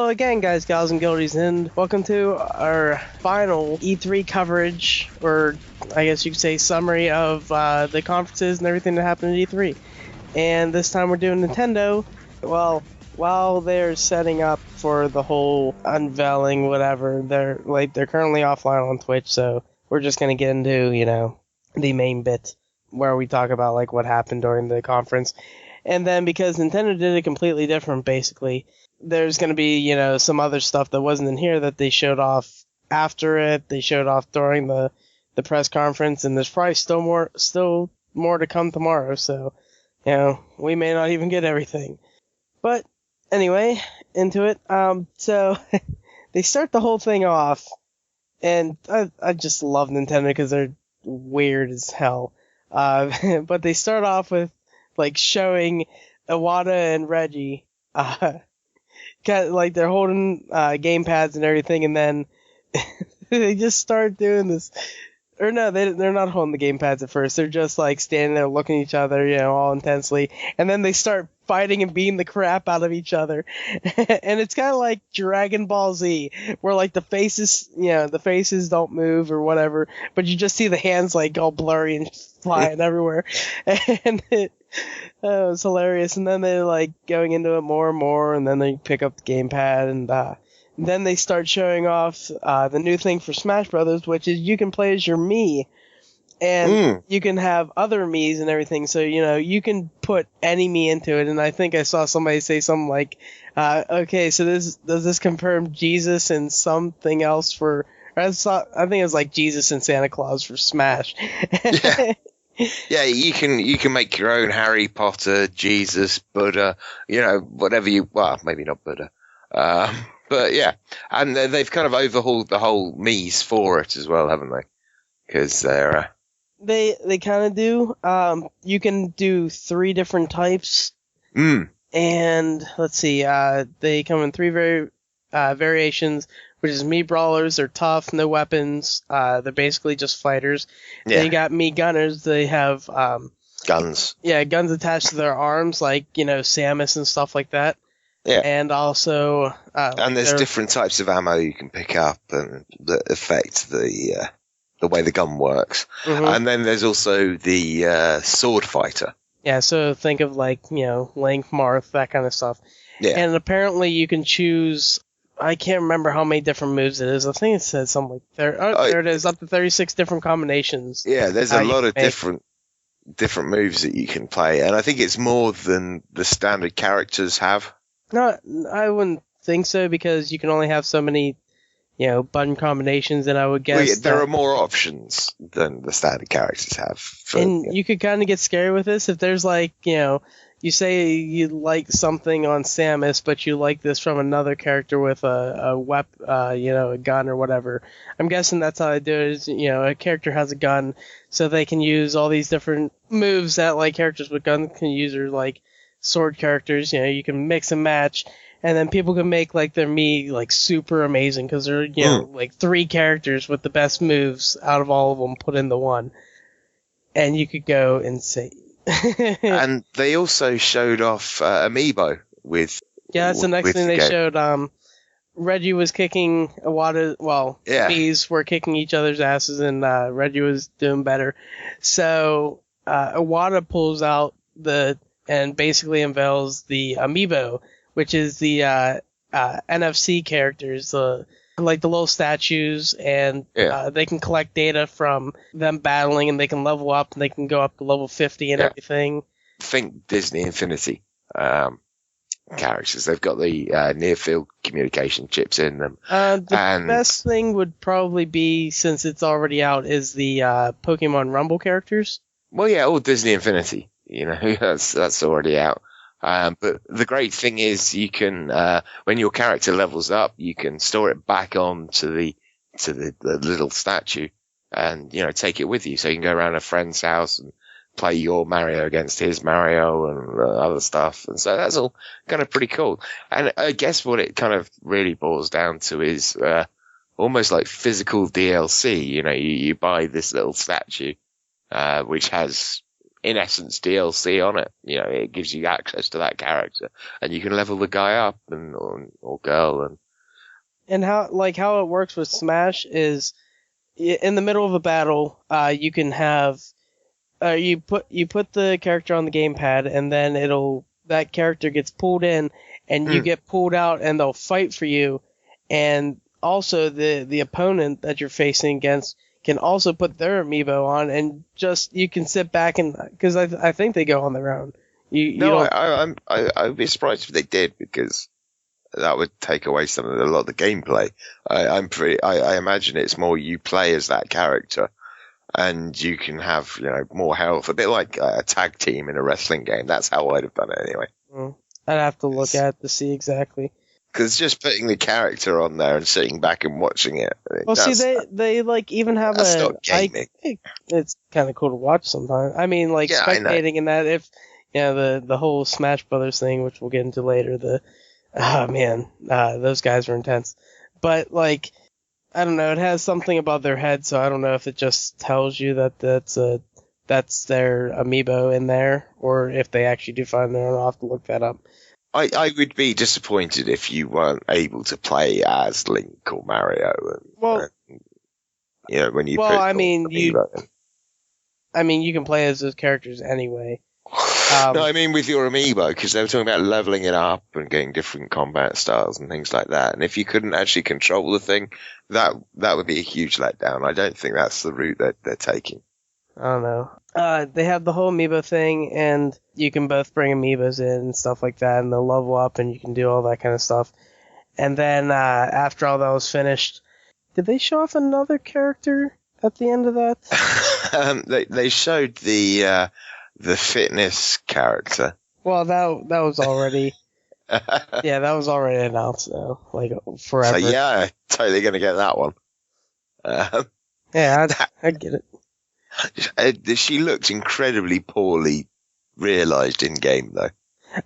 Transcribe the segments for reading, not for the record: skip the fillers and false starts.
Hello again, guys, gals, and guildies, and welcome to our final E3 coverage, or I guess you could say summary of the conferences and everything that happened at E3. And this time we're doing Nintendo. Well, while they're setting up for the whole unveiling, whatever, they're currently offline on Twitch, so we're just gonna get into, the main bit where we talk about what happened during the conference. And then because Nintendo did it completely different, basically, there's going to be, some other stuff that wasn't in here that they showed off after it. They showed off during the press conference, and there's probably still more to come tomorrow. So, we may not even get everything. But anyway, into it. So they start the whole thing off, and I just love Nintendo because they're weird as hell. But they start off with showing Iwata and Reggie. They're holding game pads and everything, and then they just start doing this. Or no, they're not holding the game pads at first. They're just standing there looking at each other, all intensely, and then they start fighting and beating the crap out of each other. And it's kind of like Dragon Ball Z, where the faces don't move or whatever, but you just see the hands all blurry and flying everywhere, and it was hilarious. And then they're going into it more and more, and then they pick up the gamepad, and then they start showing off the new thing for Smash Brothers, which is you can play as your Mii, and you can have other Miis and everything. So you can put any Mii into it. And I think I saw somebody say something okay, so does this confirm Jesus and something else for? I think it was Jesus and Santa Claus for Smash. Yeah. Yeah, you can make your own Harry Potter, Jesus, Buddha, whatever you. Well, maybe not Buddha, but yeah. And they've kind of overhauled the whole Miis for it as well, haven't they? Because they're they kind of do. You can do 3 different types. And let's see. They come in 3 variations, which is Mii Brawlers. They're tough, no weapons. They're basically just fighters. Yeah. Then you got Mii Gunners. They have guns. Yeah, guns attached to their arms, Samus and stuff like that. Yeah. And also... and there's different types of ammo you can pick up and that affect the way the gun works. Mm-hmm. And then there's also the sword fighter. Yeah, so think of Link, Marth, that kind of stuff. Yeah. And apparently you can choose... I can't remember how many different moves it is. I think it says something there it is, up to 36 different combinations. Yeah, there's a lot of different moves that you can play, and I think it's more than the standard characters have. No, I wouldn't think so, because you can only have so many, button combinations, and I would guess there are more options than the standard characters have. You could kind of get scary with this if there's you say you like something on Samus, but you like this from another character with a a gun or whatever. I'm guessing that's how they do it. Is a character has a gun, so they can use all these different moves that characters with guns can use, or sword characters. You can mix and match, and then people can make their Mii super amazing, because they're 3 characters with the best moves out of all of them put into one, and you could go insane. And they also showed off Amiibo with... Yeah, that's the next thing they showed. Reggie was kicking Iwata... Well, Mii's were kicking each other's asses, and Reggie was doing better. So Iwata pulls out and basically unveils the Amiibo, which is the NFC characters, the little statues, and they can collect data from them battling, and they can level up, and they can go up to level 50 and everything. Think Disney Infinity characters. They've got the near-field communication chips in them. The best thing would probably be, since it's already out, is the Pokemon Rumble characters. Well, yeah, all Disney Infinity. That's already out. But the great thing is you can, when your character levels up, you can store it back on to the little statue and, take it with you. So you can go around a friend's house and play your Mario against his Mario and other stuff. And so that's all kind of pretty cool. And I guess what it kind of really boils down to is, almost like physical DLC. You buy this little statue, which has in essence, DLC on it. You know, it gives you access to that character, and you can level the guy up or girl. And how it works with Smash is in the middle of a battle, you can have you put the character on the gamepad, and then that character gets pulled in, and you get pulled out, and they'll fight for you, and also the opponent that you're facing against can also put their amiibo on, and just you can sit back and because I think they go on their own. I'd be surprised if they did, because that would take away a lot of the gameplay. I imagine it's more you play as that character, and you can have, you know, more health, a bit like a tag team in a wrestling game. That's how I'd have done it anyway. I'd have to look at it to see exactly. Because just putting the character on there and sitting back and watching it. Well, see, they like even have that's not gaming. It's kind of cool to watch sometimes. I mean, like spectating in that, if you know the whole Smash Brothers thing, which we'll get into later. Those guys were intense. But like, I don't know, it has something above their head, so I don't know if it just tells you that that's their amiibo in there, or if they actually do find their own. I'll have to look that up. I would be disappointed if you weren't able to play as Link or Mario. You know, when you. Well, I mean, you can play as those characters anyway. No, I mean with your amiibo, because they were talking about leveling it up and getting different combat styles and things like that. And if you couldn't actually control the thing, that would be a huge letdown. I don't think that's the route that they're taking. I don't know. They have the whole amiibo thing, and you can both bring amiibos in and stuff like that, and they'll level up, and you can do all that kind of stuff. And then after all that was finished, did they show off another character at the end of that? They showed the fitness character. Well, that was already that was already announced though, like forever. So yeah, totally gonna get that one. Yeah, I'd get it. She looked incredibly poorly realized in game though.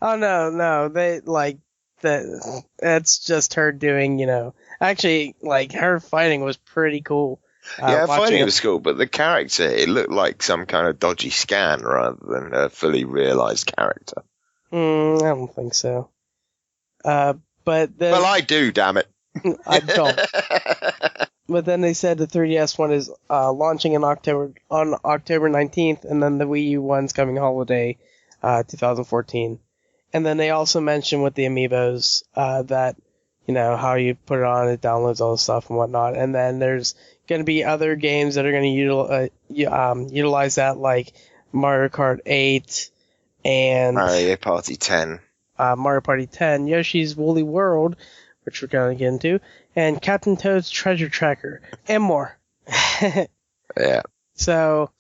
Oh no, they like that. That's just her doing, you know. Actually, like her fighting was pretty cool. Fighting was cool, but the character, it looked like some kind of dodgy scan rather than a fully realized character. I don't think so. But then, well, I do, damn it. I don't. But then they said the 3DS one is launching on October 19th, and then the Wii U one's coming holiday 2014. And then they also mentioned with the amiibos that, you know, how you put it on, it downloads all the stuff and whatnot. And then there's going to be other games that are going to utilize that, like Mario Kart 8 and Mario Party 10. Mario Party 10, Yoshi's Woolly World, which we're going to get into, and Captain Toad's Treasure Tracker, and more. Yeah. So,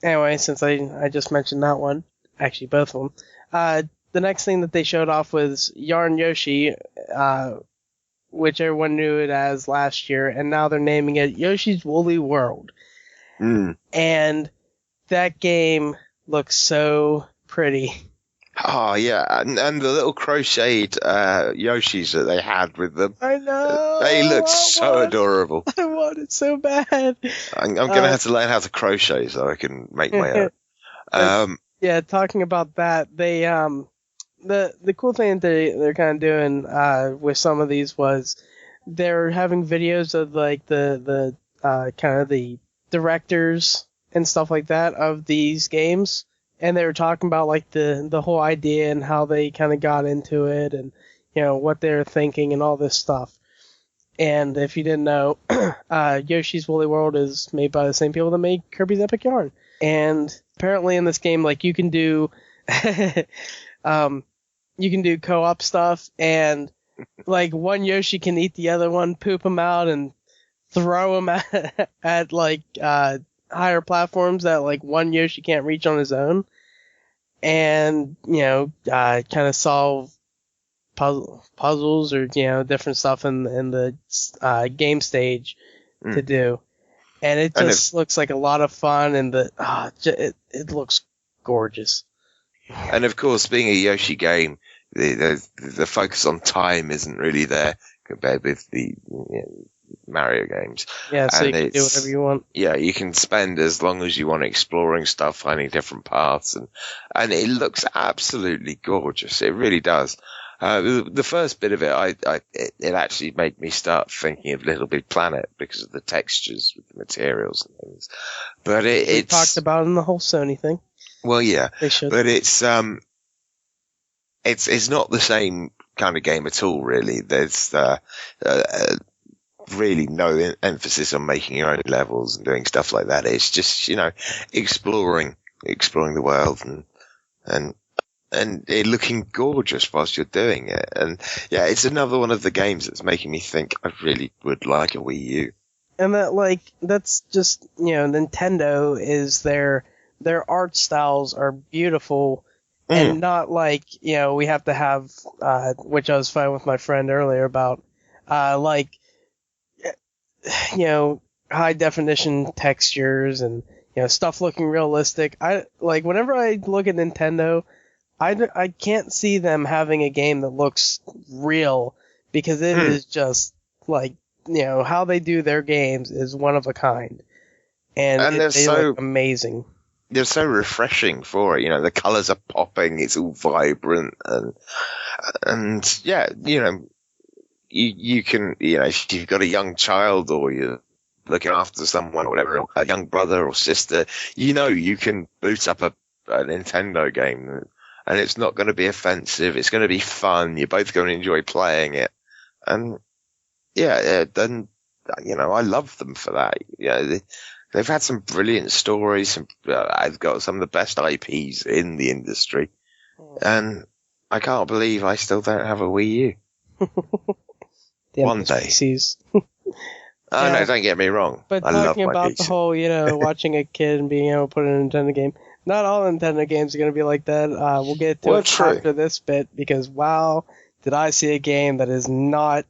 anyway, since I just mentioned that one, actually both of them, the next thing that they showed off was Yarn Yoshi, which everyone knew it as last year, and now they're naming it Yoshi's Woolly World. And that game looks so pretty. Oh, yeah, and the little crocheted Yoshis that they had with them. I know! They look so adorable. I want it so bad. I'm going to have to learn how to crochet so I can make my own. Yeah, talking about that, they the cool thing that they're kind of doing with some of these was they're having videos of like the kind of the directors and stuff like that of these games, and they were talking about like the whole idea and how they kind of got into it, and you know what they're thinking and all this stuff. And if you didn't know, Yoshi's Woolly World is made by the same people that made Kirby's Epic Yarn. And apparently in this game, like you can do co-op stuff, and like one Yoshi can eat the other one, poop him out, and throw him at like higher platforms that like one Yoshi can't reach on his own, and you know kind of solve puzzles or you know different stuff in the game stage to do. And it just looks like a lot of fun, and it looks gorgeous. And of course, being a Yoshi game, the focus on time isn't really there compared with the Mario games. Yeah, so And you can do whatever you want. Yeah, you can spend as long as you want exploring stuff, finding different paths, and it looks absolutely gorgeous. It really does. The first bit of it, it actually made me start thinking of Little Big Planet because of the textures with the materials and things. But We talked about in the whole Sony thing. Well, yeah, They should. but it's not the same kind of game at all, really. There's really no emphasis on making your own levels and doing stuff like that. It's just, exploring the world and it looking gorgeous whilst you're doing it. And yeah, it's another one of the games that's making me think I really would like a Wii U. And that's just, Nintendo is their art styles are beautiful and not like, we have to have, which I was fighting with my friend earlier about, high definition textures and, stuff looking realistic. Whenever I look at Nintendo, I can't see them having a game that looks real because it is just how they do their games is one of a kind. And they look amazing. They're so refreshing for it. The colors are popping. It's all vibrant and yeah, you can, if you've got a young child or you're looking after someone or whatever, a young brother or sister, you can boot up a Nintendo game and it's not going to be offensive. It's going to be fun. You're both going to enjoy playing it. And yeah, then, I love them for that. They've had some brilliant stories. I've got some of the best IPs in the industry. And I can't believe I still don't have a Wii U. One day. No, don't get me wrong. But I talking love my about the whole, watching a kid and being able to put in a Nintendo game, not all Nintendo games are going to be like that. We'll get to it after this bit because, wow, did I see a game that is not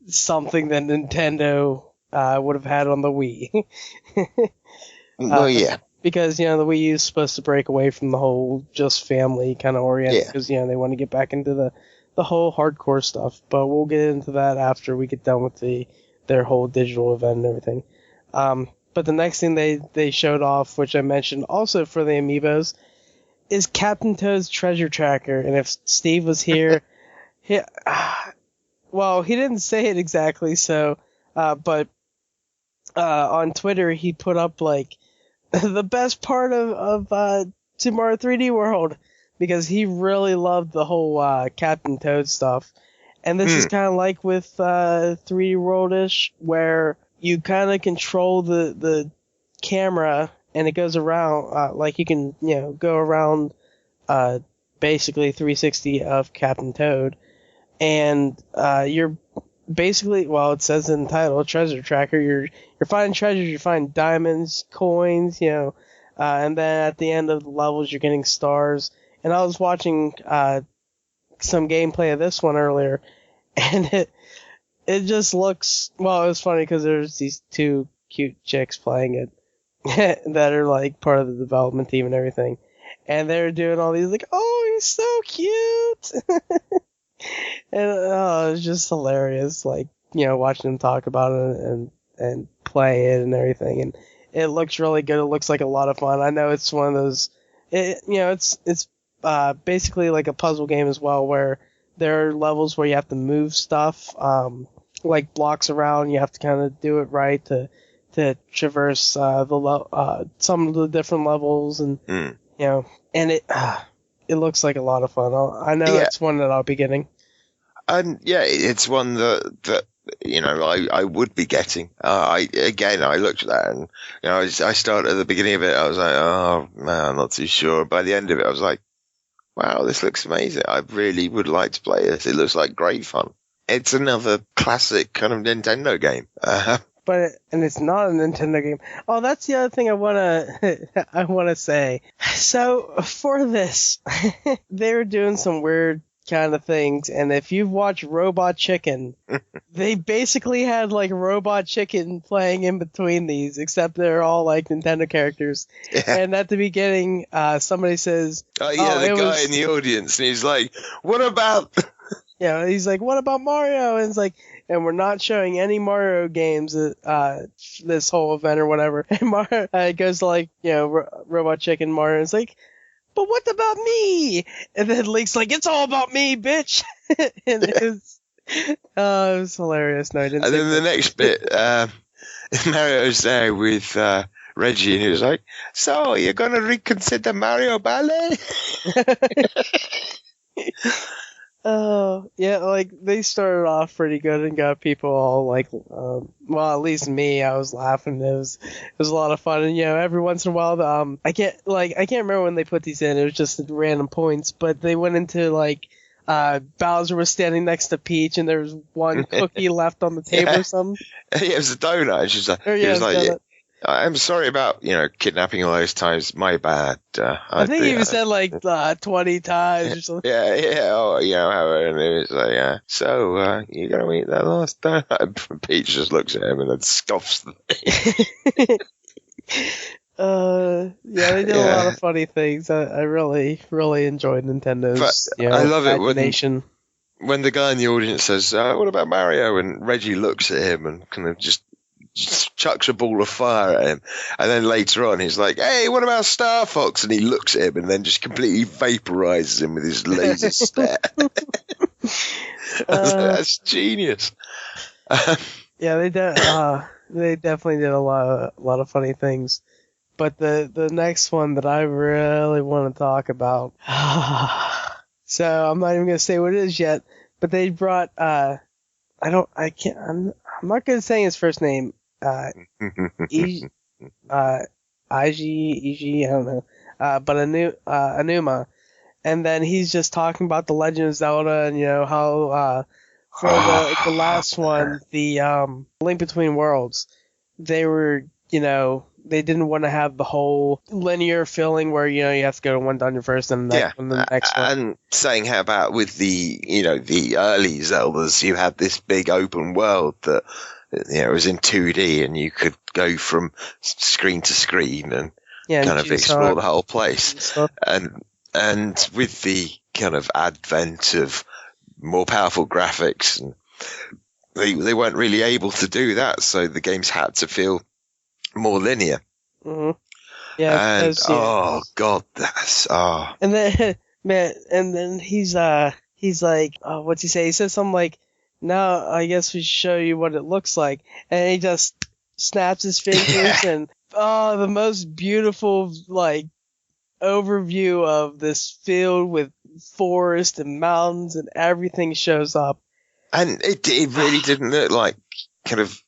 something that Nintendo would have had on the Wii. Well, yeah. Because, the Wii U is supposed to break away from the whole just family kind of oriented because, they want to get back into the whole hardcore stuff. But we'll get into that after we get done with their whole digital event and everything. But the next thing they showed off, which I mentioned also for the Amiibos, is Captain Toad's Treasure Tracker. And if Steve was here, he didn't say it exactly, so, but on Twitter he put up the best part of Super Mario 3D World because he really loved the whole Captain Toad stuff. And this is kind of like with 3D World-ish, where you kind of control the camera and it goes around, you can, go around basically 360 of Captain Toad. And you're basically, it says in the title, Treasure Tracker, you're finding treasures, you find diamonds, coins, and then at the end of the levels you're getting stars. And I was watching some gameplay of this one earlier, and it just looks, it was funny because there's these two cute chicks playing it that are part of the development team and everything, and they're doing all these oh, he's so cute. And it's just hilarious, watching them talk about it and play it and everything. And it looks really good. It looks like a lot of fun. I know it's one of those, it's basically like a puzzle game as well, where there are levels where you have to move stuff, like blocks around. You have to kind of do it right to traverse some of the different levels, and and it looks like a lot of fun. I know it's one that I'll be getting. And yeah, it's one that I would be getting. I looked at that and I started at the beginning of it. I was like, oh man, I'm not too sure. By the end of it, I was like, wow, this looks amazing. I really would like to play this. It looks like great fun. It's another classic kind of Nintendo game. And it's not a Nintendo game. Oh, that's the other thing I wanna say. So for this, they were doing some weird kind of things, and if you've watched Robot Chicken, they basically had Robot Chicken playing in between these, except they're all Nintendo characters. Yeah. And at the beginning, somebody says, the guy in the audience, and he's like, what about... he's like, what about Mario? And it's and we're not showing any Mario games this whole event or whatever. And Mario goes to, like, you know, Robot Chicken Mario, and it's like, but what about me? And then Link's like, it's all about me, bitch. And it was hilarious. No, I didn't. And then the next bit, Mario's there with Reggie, and he was like, so you're gonna reconsider Mario Ballet? Oh, yeah, like, they started off pretty good and got people all, like, well, at least me, I was laughing. It was a lot of fun. And, you know, every once in a while, I can't remember when they put these in. It was just at random points, but they went into, like, Bowser was standing next to Peach, and there was one cookie left on the table or something. Yeah, it was a donut. And she's like, He was like, I'm sorry about, you know, kidnapping all those times. My bad. I think he even said, like, 20 times or something. Yeah. Oh, you know, and it was like, yeah. So, you gonna eat that last donut? Peach just looks at him and then scoffs. Yeah, they did a lot of funny things. I really, really enjoyed Nintendo's, I love it when the guy in the audience says, what about Mario? And Reggie looks at him and kind of just chucks a ball of fire at him. And then later on, he's like, hey, what about Star Fox? And he looks at him and then just completely vaporizes him with his laser stare. That's genius. Yeah, they definitely did a lot of funny things. But the next one that I really want to talk about, so I'm not even gonna say what it is yet. But they brought I'm not gonna say his first name, Ig, I don't know, but Anuma, and then he's just talking about the Legend of Zelda and, you know, how for the last one, the Link Between Worlds, they were, you know, they didn't want to have the whole linear feeling where, you know, you have to go to one dungeon first and the next one. And saying how about with the, you know, the early Zeldas, you had this big open world that, you know, it was in 2D and you could go from screen to screen and kind of explore the whole place. And with the kind of advent of more powerful graphics, and they weren't really able to do that, so the games had to feel more linear. Mm-hmm. Yeah. And god, that's And then and then he's like, what's he say? He says something like, now I guess we should show you what it looks like, and he just snaps his fingers and the most beautiful, like, overview of this field with forest and mountains and everything shows up. And it really didn't look like kind of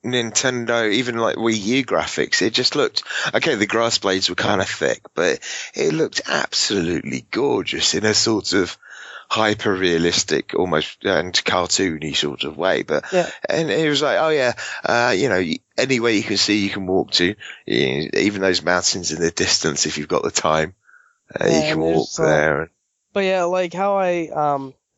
Nintendo, even like Wii U graphics. It just looked, okay, the grass blades were kind of thick, but it looked absolutely gorgeous in a sort of hyper realistic, almost and cartoony sort of way. But and it was like, you know, anywhere you can see, you can walk to, even those mountains in the distance. If you've got the time, you can walk there. But yeah, like how I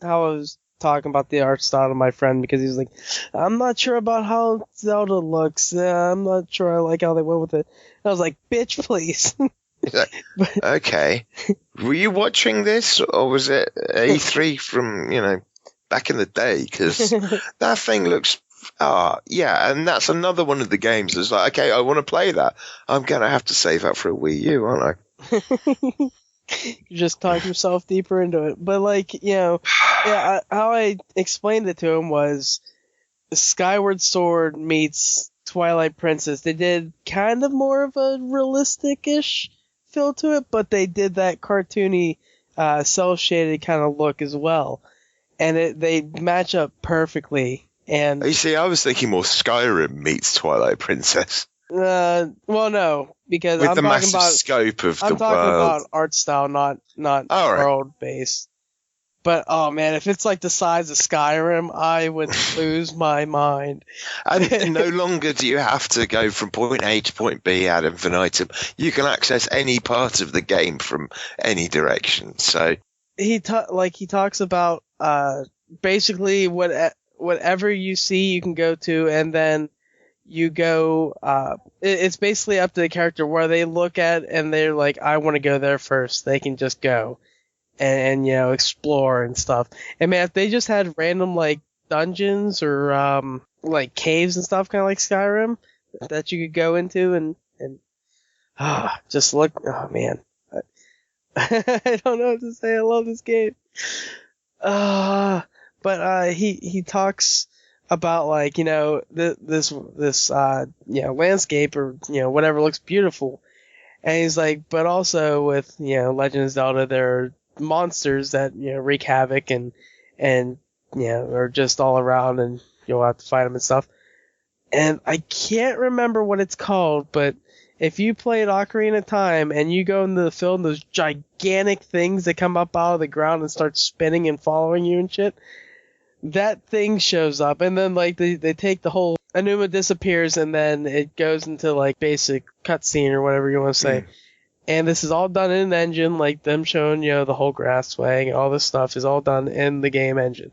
was talking about the art style to my friend, because he's like, I'm not sure about how Zelda looks. I'm not sure I like how they went with it. And I was like, bitch, please. Okay. Were you watching this, or was it E3 from, you know, back in the day? Because that thing looks, and that's another one of the games that's like, okay, I want to play that. I'm going to have to save up for a Wii U, aren't I? You just talk yourself deeper into it. But, like, you know, how I explained it to him was Skyward Sword meets Twilight Princess. They did kind of more of a realistic-ish feel to it, but they did that cartoony, cel-shaded kind of look as well. And they match up perfectly. And you see, I was thinking more Skyrim meets Twilight Princess. Well, no, because with the massive scope of the world. I'm talking about art style, not world based. But oh man, if it's like the size of Skyrim, I would lose my mind. And no longer do you have to go from point A to point B ad infinitum. You can access any part of the game from any direction. So he talks about basically whatever you see, you can go to, and then you go, it's basically up to the character where they look at and they're like, I want to go there first. They can just go and you know, explore and stuff. And man, if they just had random, like, dungeons or like caves and stuff, kind of like Skyrim, that you could go into and just look. Oh man, I don't know what to say. I love this game. But he talks about like this landscape or whatever looks beautiful, and he's like, but also with Legend of Zelda, there are monsters that wreak havoc and are just all around, and you'll have to fight them and stuff. And I can't remember what it's called, but if you played Ocarina of Time and you go into the field and those gigantic things that come up out of the ground and start spinning and following you and shit, that thing shows up, and then like they take the whole Anuma disappears, and then it goes into like basic cutscene or whatever you want to say. And this is all done in an engine, like them showing the whole grass swaying, all this stuff is all done in the game engine.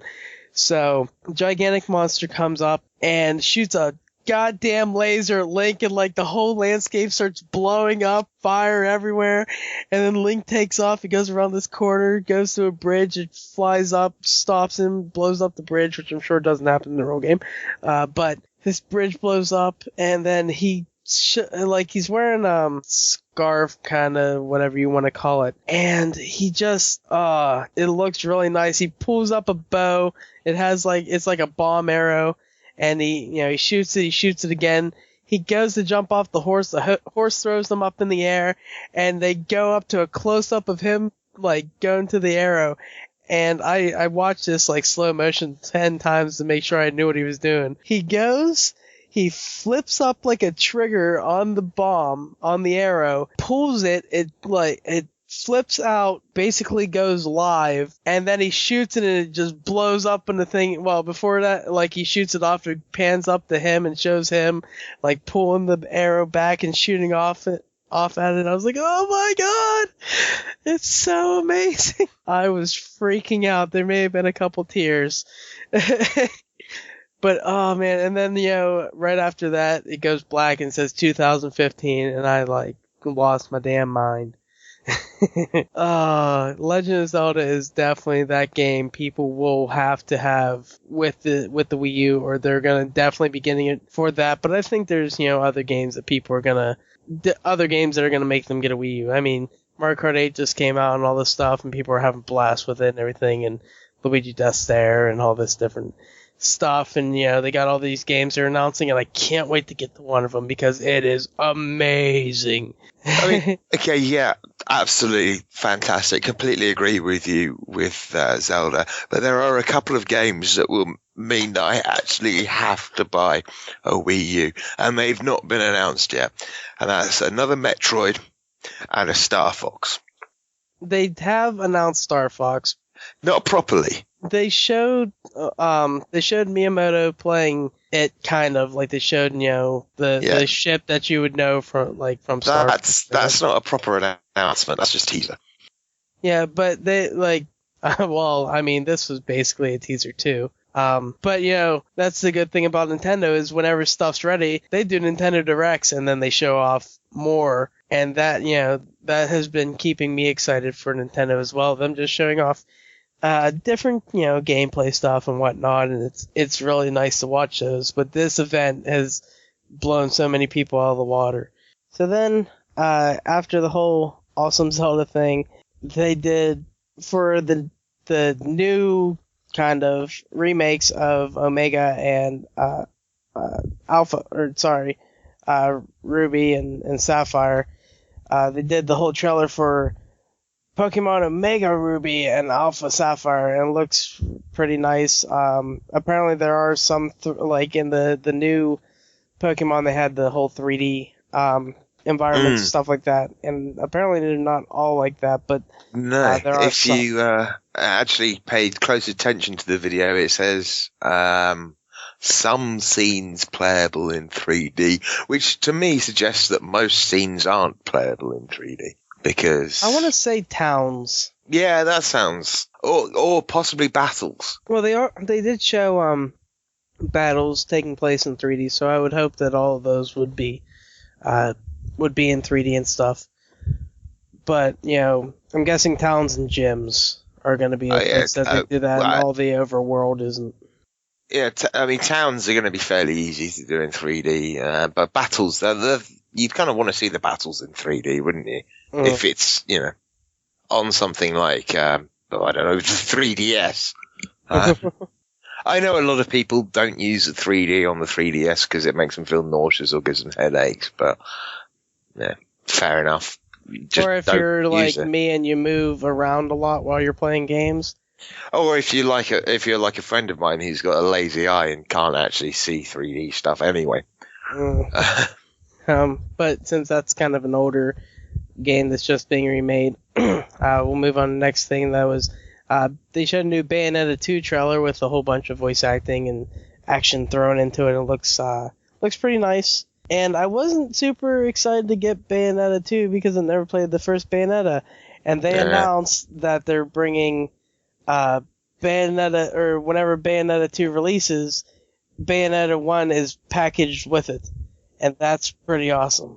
So gigantic monster comes up and shoots a goddamn laser at Link, and like the whole landscape starts blowing up, fire everywhere, and then Link takes off. He goes around this corner, goes to a bridge, it flies up, stops him, blows up the bridge, which I'm sure doesn't happen in the real game. But this bridge blows up, and then he's wearing scarf, kind of whatever you want to call it, and he just it looks really nice. He pulls up a bow. It's like a bomb arrow. And he shoots it again. He goes to jump off the horse. The horse throws him up in the air, and they go up to a close up of him, like going to the arrow. And I watched this like slow motion 10 times to make sure I knew what he was doing. He flips up like a trigger on the bomb, on the arrow, pulls it, it flips out, basically goes live, and then he shoots it and it just blows up in the thing. Well, before that, like he shoots it off, it pans up to him and shows him like pulling the arrow back and shooting off at it. I was like, oh my god, it's so amazing. I was freaking out. There may have been a couple tears. But oh man, and then right after that it goes black and says 2015, and I like lost my damn mind. Legend of Zelda is definitely that game people will have to have with the Wii U, or they're gonna definitely be getting it for that. But I think there's other games that people are gonna make them get a Wii U. I mean, Mario Kart 8 just came out and all this stuff, and people are having blast with it and everything, and Luigi Death's there and all this different stuff, and they got all these games they're announcing, and I can't wait to get to one of them because it is amazing. I mean, okay, yeah, absolutely fantastic. Completely agree with you with Zelda, but there are a couple of games that will mean that I actually have to buy a Wii U, and they've not been announced yet, and that's another Metroid and a Star Fox. They have announced Star Fox. Not properly. They showed Miyamoto playing it, kind of like they showed the ship that you would know from Star Wars. That's not a proper announcement. That's just teaser. Yeah, but they well, I mean, this was basically a teaser too. But that's the good thing about Nintendo is whenever stuff's ready, they do Nintendo Directs and then they show off more, and that that has been keeping me excited for Nintendo as well. Them just showing off different gameplay stuff and whatnot, and it's really nice to watch those. But this event has blown so many people out of the water. So then after the whole Awesome Zelda thing, they did for the new kind of remakes of Omega and Ruby and Sapphire. They did the whole trailer for Pokemon Omega Ruby and Alpha Sapphire, and it looks pretty nice. Apparently there are some like in the new Pokemon, they had the whole 3D environments and stuff like that, and apparently they're not all like that, but no. If you actually paid close attention to the video, it says some scenes playable in 3D, which to me suggests that most scenes aren't playable in 3D. Because I want to say towns. Yeah, that sounds, or possibly battles. Well, they did show battles taking place in 3D, so I would hope that all of those would be in 3D and stuff. But I'm guessing towns and gyms are going to be in place that they do that, and all the overworld isn't. Yeah, I mean, towns are going to be fairly easy to do in 3D, but battles, you'd kind of want to see the battles in 3D, wouldn't you? If it's, on something like, I don't know, the 3DS. I know a lot of people don't use the 3D on the 3DS because it makes them feel nauseous or gives them headaches, but yeah, fair enough. Or if you're like me and you move around a lot while you're playing games. Or if you're like a friend of mine who's got a lazy eye and can't actually see 3D stuff anyway. But since that's kind of an older game that's just being remade, we'll move on to the next thing. That was they showed a new Bayonetta 2 trailer with a whole bunch of voice acting and action thrown into it. It looks pretty nice. And I wasn't super excited to get Bayonetta 2 because I never played the first Bayonetta. And they announced that they're bringing Bayonetta, or whenever Bayonetta 2 releases, Bayonetta 1 is packaged with it. And that's pretty awesome.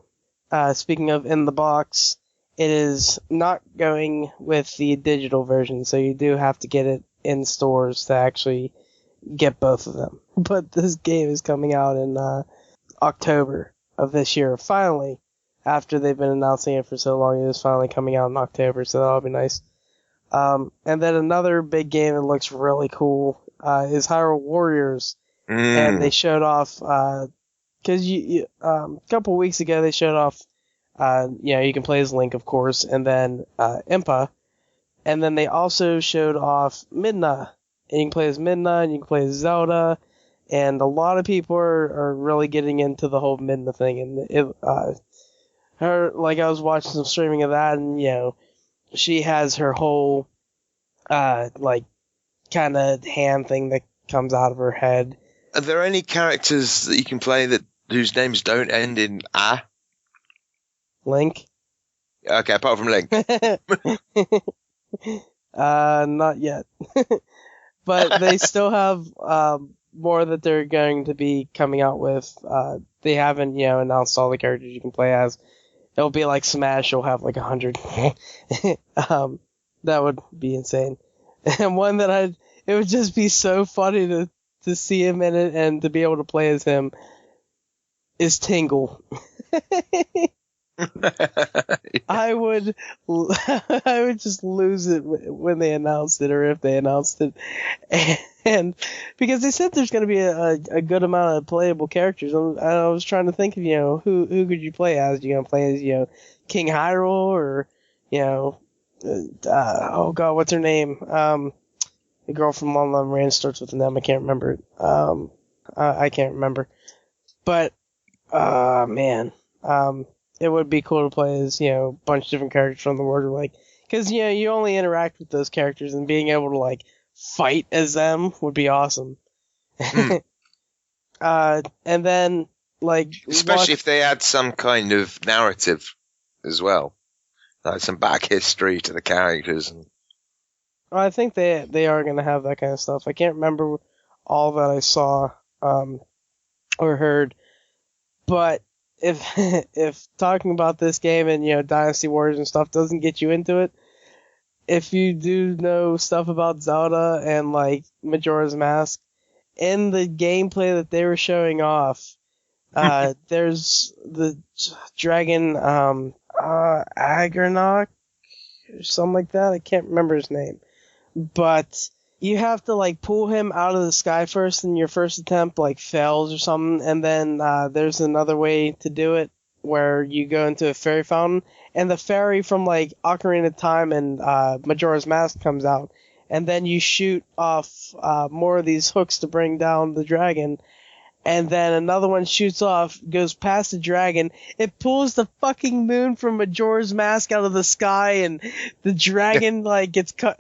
Speaking of in the box, it is not going with the digital version, so you do have to get it in stores to actually get both of them. But this game is coming out in October of this year, finally. After they've been announcing it for so long, it is finally coming out in October, so that'll be nice. And then another big game that looks really cool is Hyrule Warriors. And they showed off, because a couple of weeks ago they showed off, you can play as Link, of course, and then Impa. And then they also showed off Midna. And you can play as Midna, and you can play as Zelda. And a lot of people are really getting into the whole Midna thing. And I was watching some streaming of that, and, she has her whole, kind of hand thing that comes out of her head. Are there any characters that you can play whose names don't end in A? Link? Okay, apart from Link. Not yet. But they still have more that they're going to be coming out with. They haven't, announced all the characters you can play as. It'll be like Smash, you'll have like 100. That would be insane. And one that it would just be so funny to see him in it and to be able to play as him is Tingle. I would just lose it when they announced it, or if they announced it, and because they said there's going to be a good amount of playable characters. I was trying to think of who could you play as? You gonna play as King Hyrule, or oh god, what's her name? The girl from Long Long Ranch starts with an M. I can't remember it. I can't remember, but man. It would be cool to play as, a bunch of different characters from the world, because, you only interact with those characters, and being able to, fight as them would be awesome. And then, especially if they add some kind of narrative as well. Like some back history to the characters. I think they are going to have that kind of stuff. I can't remember all that I saw, or heard, but if talking about this game and Dynasty Warriors and stuff doesn't get you into it, if you do know stuff about Zelda and Majora's Mask, in the gameplay that they were showing off, there's the dragon Agronach or something like that. I can't remember his name, but you have to pull him out of the sky first, and your first attempt fails or something, and then there's another way to do it where you go into a fairy fountain, and the fairy from Ocarina of Time and Majora's Mask comes out, and then you shoot off more of these hooks to bring down the dragon, and then another one shoots off, goes past the dragon. It pulls the fucking moon from Majora's Mask out of the sky, and the dragon gets cut,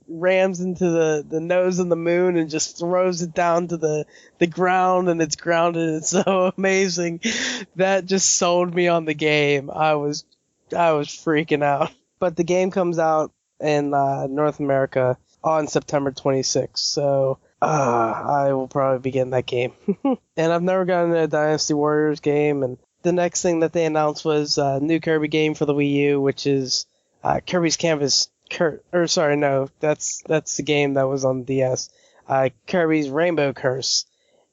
rams into the nose of the moon and just throws it down to the ground, and it's grounded. It's so amazing. That just sold me on the game. I was freaking out. But the game comes out in North America on September 26th, so I will probably be getting that game. And I've never gotten a Dynasty Warriors game, and the next thing that they announced was a new Kirby game for the Wii U, which is Kirby's Canvas. That's the game that was on DS. Kirby's Rainbow Curse.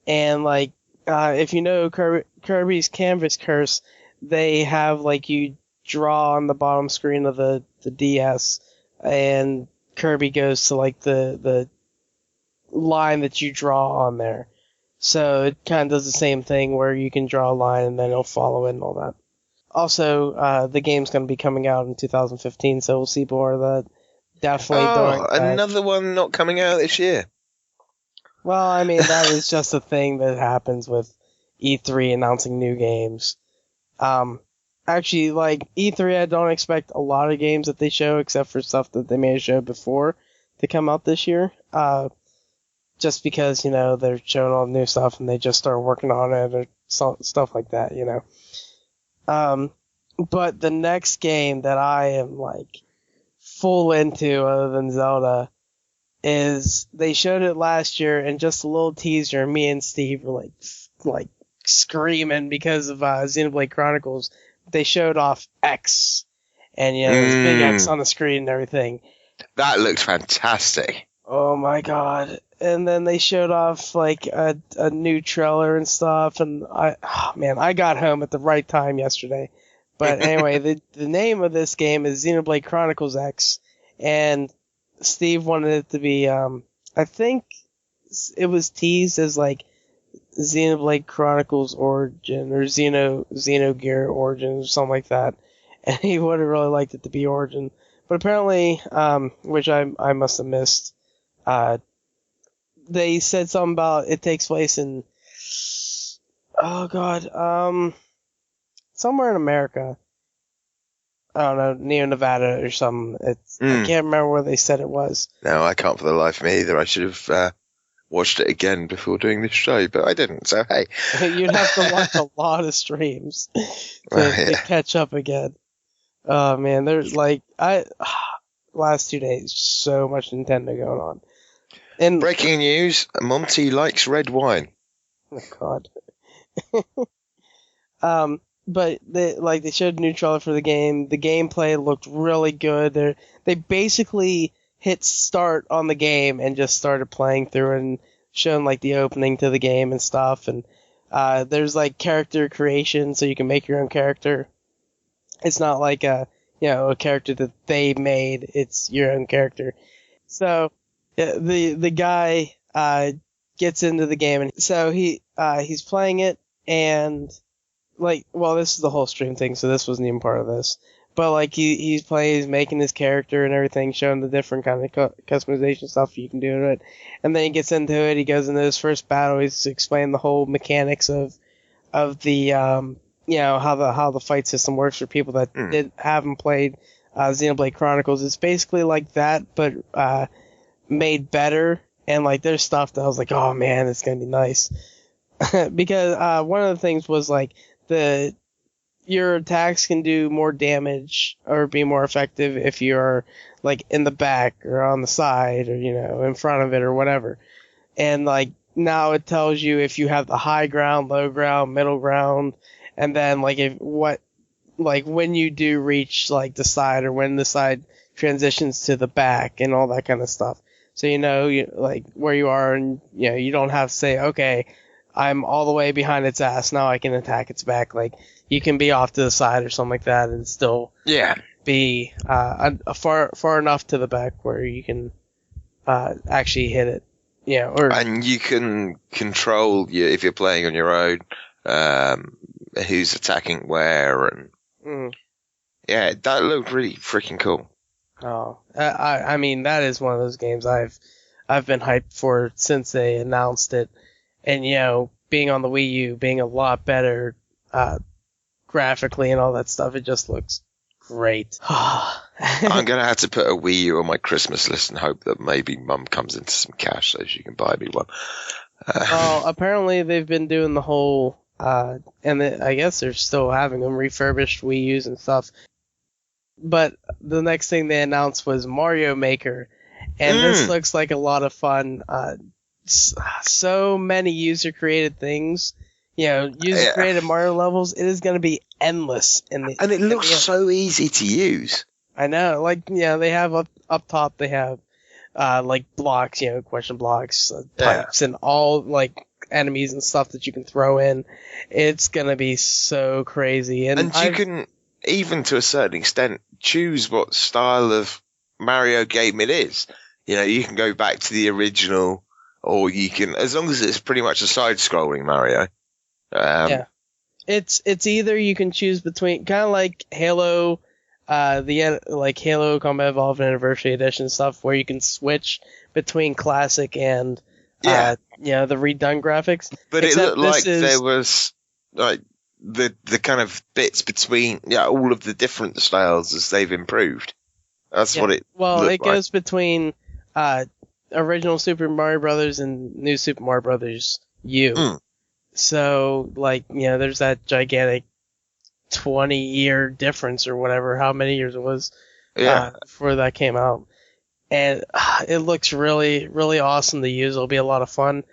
And like, if you know Kirby's Canvas Curse, they have like you draw on the bottom screen of the DS, and Kirby goes to like the line that you draw on there. So it kind of does the same thing where you can draw a line and then it'll follow it and all that. Also, the game's going to be coming out in 2015, so we'll see more of that. Definitely during another one not coming out this year. Well, I mean, that is just a thing that happens with E3 announcing new games. Actually, like, E3, I don't expect a lot of games that they show, except for stuff that they may have showed before to come out this year. Just because, they're showing all the new stuff and they just start working on it or stuff like that, But the next game that I am, like, full into other than Zelda is they showed it last year and just a little teaser. Me and Steve were like screaming because of Xenoblade Chronicles. They showed off X, and there's big X on the screen and everything. That looked fantastic. Oh my god! And then they showed off like a new trailer and stuff. And I got home at the right time yesterday. But anyway, the name of this game is Xenoblade Chronicles X, and Steve wanted it to be, I think it was teased as like Xenoblade Chronicles Origin or Xenogear Origin or something like that, and he would have really liked it to be Origin. But apparently, which I must have missed, they said something about it takes place in, oh god, somewhere in America. I don't know, near Nevada or something. I can't remember where they said it was. No, I can't for the life of me either. I should have watched it again before doing this show, but I didn't, so hey. You'd have to watch a lot of streams to catch up again. Oh man, there's like, last 2 days, so much Nintendo going on. And breaking news, Monty likes red wine. Oh god. But they showed a new trailer for the game. The gameplay looked really good. They basically hit start on the game and just started playing through and showing like the opening to the game and stuff. And there's like character creation, so you can make your own character. It's not like a character that they made. It's your own character. So the guy gets into the game, and so he's playing it, and this is the whole stream thing, so this wasn't even part of this. But like he's playing, he's making his character and everything, showing the different kind of customization stuff you can do to it. And then he gets into it. He goes into his first battle. He's explaining the whole mechanics of the how the fight system works for people that haven't played Xenoblade Chronicles. It's basically like that, but made better. And like there's stuff that I was like, oh man, it's gonna be nice. Because one of the things was like your attacks can do more damage or be more effective if you're like in the back or on the side or in front of it or whatever. And like now it tells you if you have the high ground, low ground, middle ground, and then like when you do reach like the side or when the side transitions to the back and all that kind of stuff. So like where you are, and you don't have to say, okay, I'm all the way behind its ass, now I can attack its back. Like you can be off to the side or something like that and still be far enough to the back where you can actually hit it. And you can control if you're playing on your own, who's attacking where, and that looked really freaking cool. Oh, I mean that is one of those games I've been hyped for since they announced it, and being on the Wii U, being a lot better graphically and all that stuff, it just looks great. I'm gonna have to put a Wii U on my Christmas list and hope that maybe Mum comes into some cash so she can buy me one. Well, apparently they've been doing the whole, and I guess they're still having them refurbished Wii U's and stuff. But the next thing they announced was Mario Maker, and this looks like a lot of fun. So many user-created things, user-created Mario levels. It is going to be endless. And it looks so easy to use. I know, they have up top. They have like blocks, question blocks, types, and all like enemies and stuff that you can throw in. It's gonna be so crazy, and you can even to a certain extent choose what style of Mario game it is. You can go back to the original, or you can, as long as it's pretty much a side-scrolling Mario. Yeah, it's either you can choose between, kind of like Halo, like Halo Combat Evolved Anniversary Edition stuff, where you can switch between classic and the redone graphics. But it looked like there was like the kind of bits between all of the different styles as they've improved. That's what it. Well, it looked goes between original Super Mario Brothers and New Super Mario Brothers U. Mm. So, like, there's that gigantic 20-year difference or whatever, how many years it was before that came out. And it looks really, really awesome to use. It'll be a lot of fun.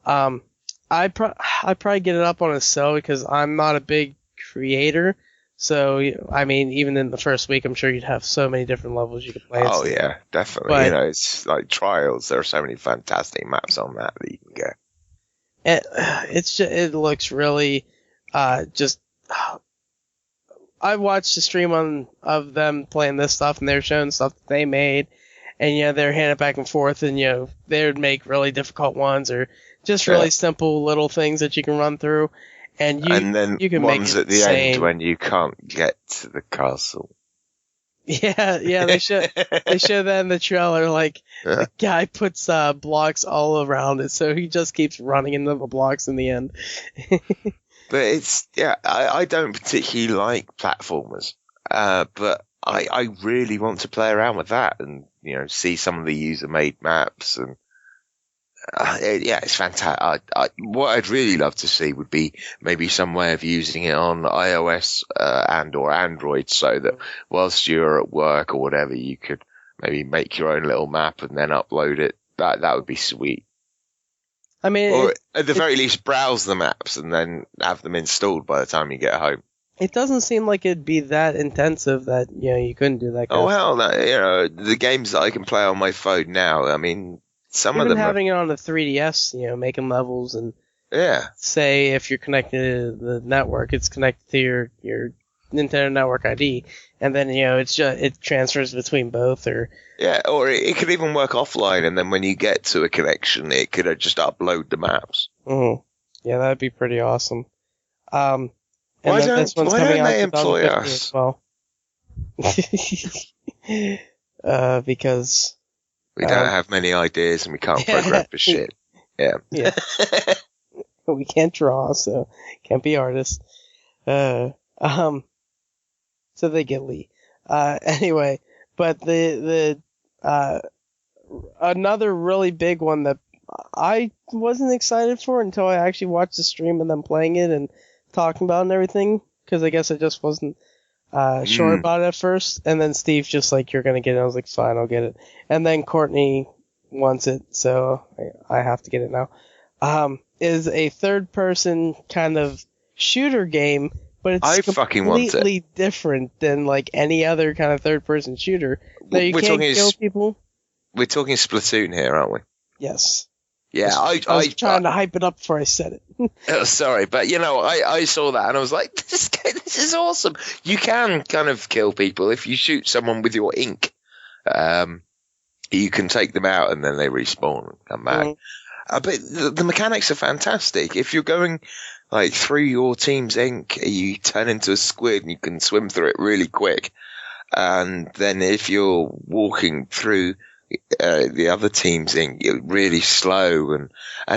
I'd probably get it up on a sale because I'm not a big creator. So, I mean, even in the first week, I'm sure you'd have so many different levels you could play. Oh, yeah, definitely. But, it's like Trials. There are so many fantastic maps on that you can get. It looks really just. I watched a stream of them playing this stuff, and they're showing stuff that they made, and they're handing it back and forth, and they would make really difficult ones or just really simple little things that you can run through, and then you can ones make at the end when you can't get to the castle. Yeah, they show that in the trailer. Like the guy puts blocks all around it, so he just keeps running into the blocks in the end. But it's I don't particularly like platformers, but I really want to play around with that and see some of the user-made maps and it's fantastic. What I'd really love to see would be maybe some way of using it on iOS and or Android, so that whilst you're at work or whatever, you could maybe make your own little map and then upload it. That would be sweet. I mean, or at the very least, browse the maps and then have them installed by the time you get home. It doesn't seem like it'd be that intensive that you couldn't do that. Oh hell, no, the games that I can play on my phone now. I mean, some of them having it on the 3DS, making levels and say if you're connected to the network, it's connected to your Nintendo Network ID, and then it transfers between both, or it could even work offline, and then when you get to a connection, it could just upload the maps. Mm-hmm. Yeah, that'd be pretty awesome. Why don't they employ us? As well. Because we don't have many ideas and we can't program for shit. Yeah. We can't draw, so can't be artists. So they get Lee. Anyway, but the another really big one that I wasn't excited for until I actually watched the stream and them playing it and talking about it and everything, because I guess I just wasn't sure about it at first, and then Steve just like, you're gonna get it. I was like, fine, I'll get it. And then Courtney wants it, so I have to get it now. Is a third-person kind of shooter game, but it's completely different than like any other kind of third-person shooter. That you can't kill people. We're talking Splatoon here, aren't we? Yes. Yeah, I was trying to hype it up before I said it. Sorry, but I saw that and I was like, this is awesome. You can kind of kill people if you shoot someone with your ink. You can take them out and then they respawn and come back. Mm-hmm. But the mechanics are fantastic. If you're going like through your team's ink, you turn into a squid and you can swim through it really quick. And then if you're walking through the other team's ink, you're really slow, and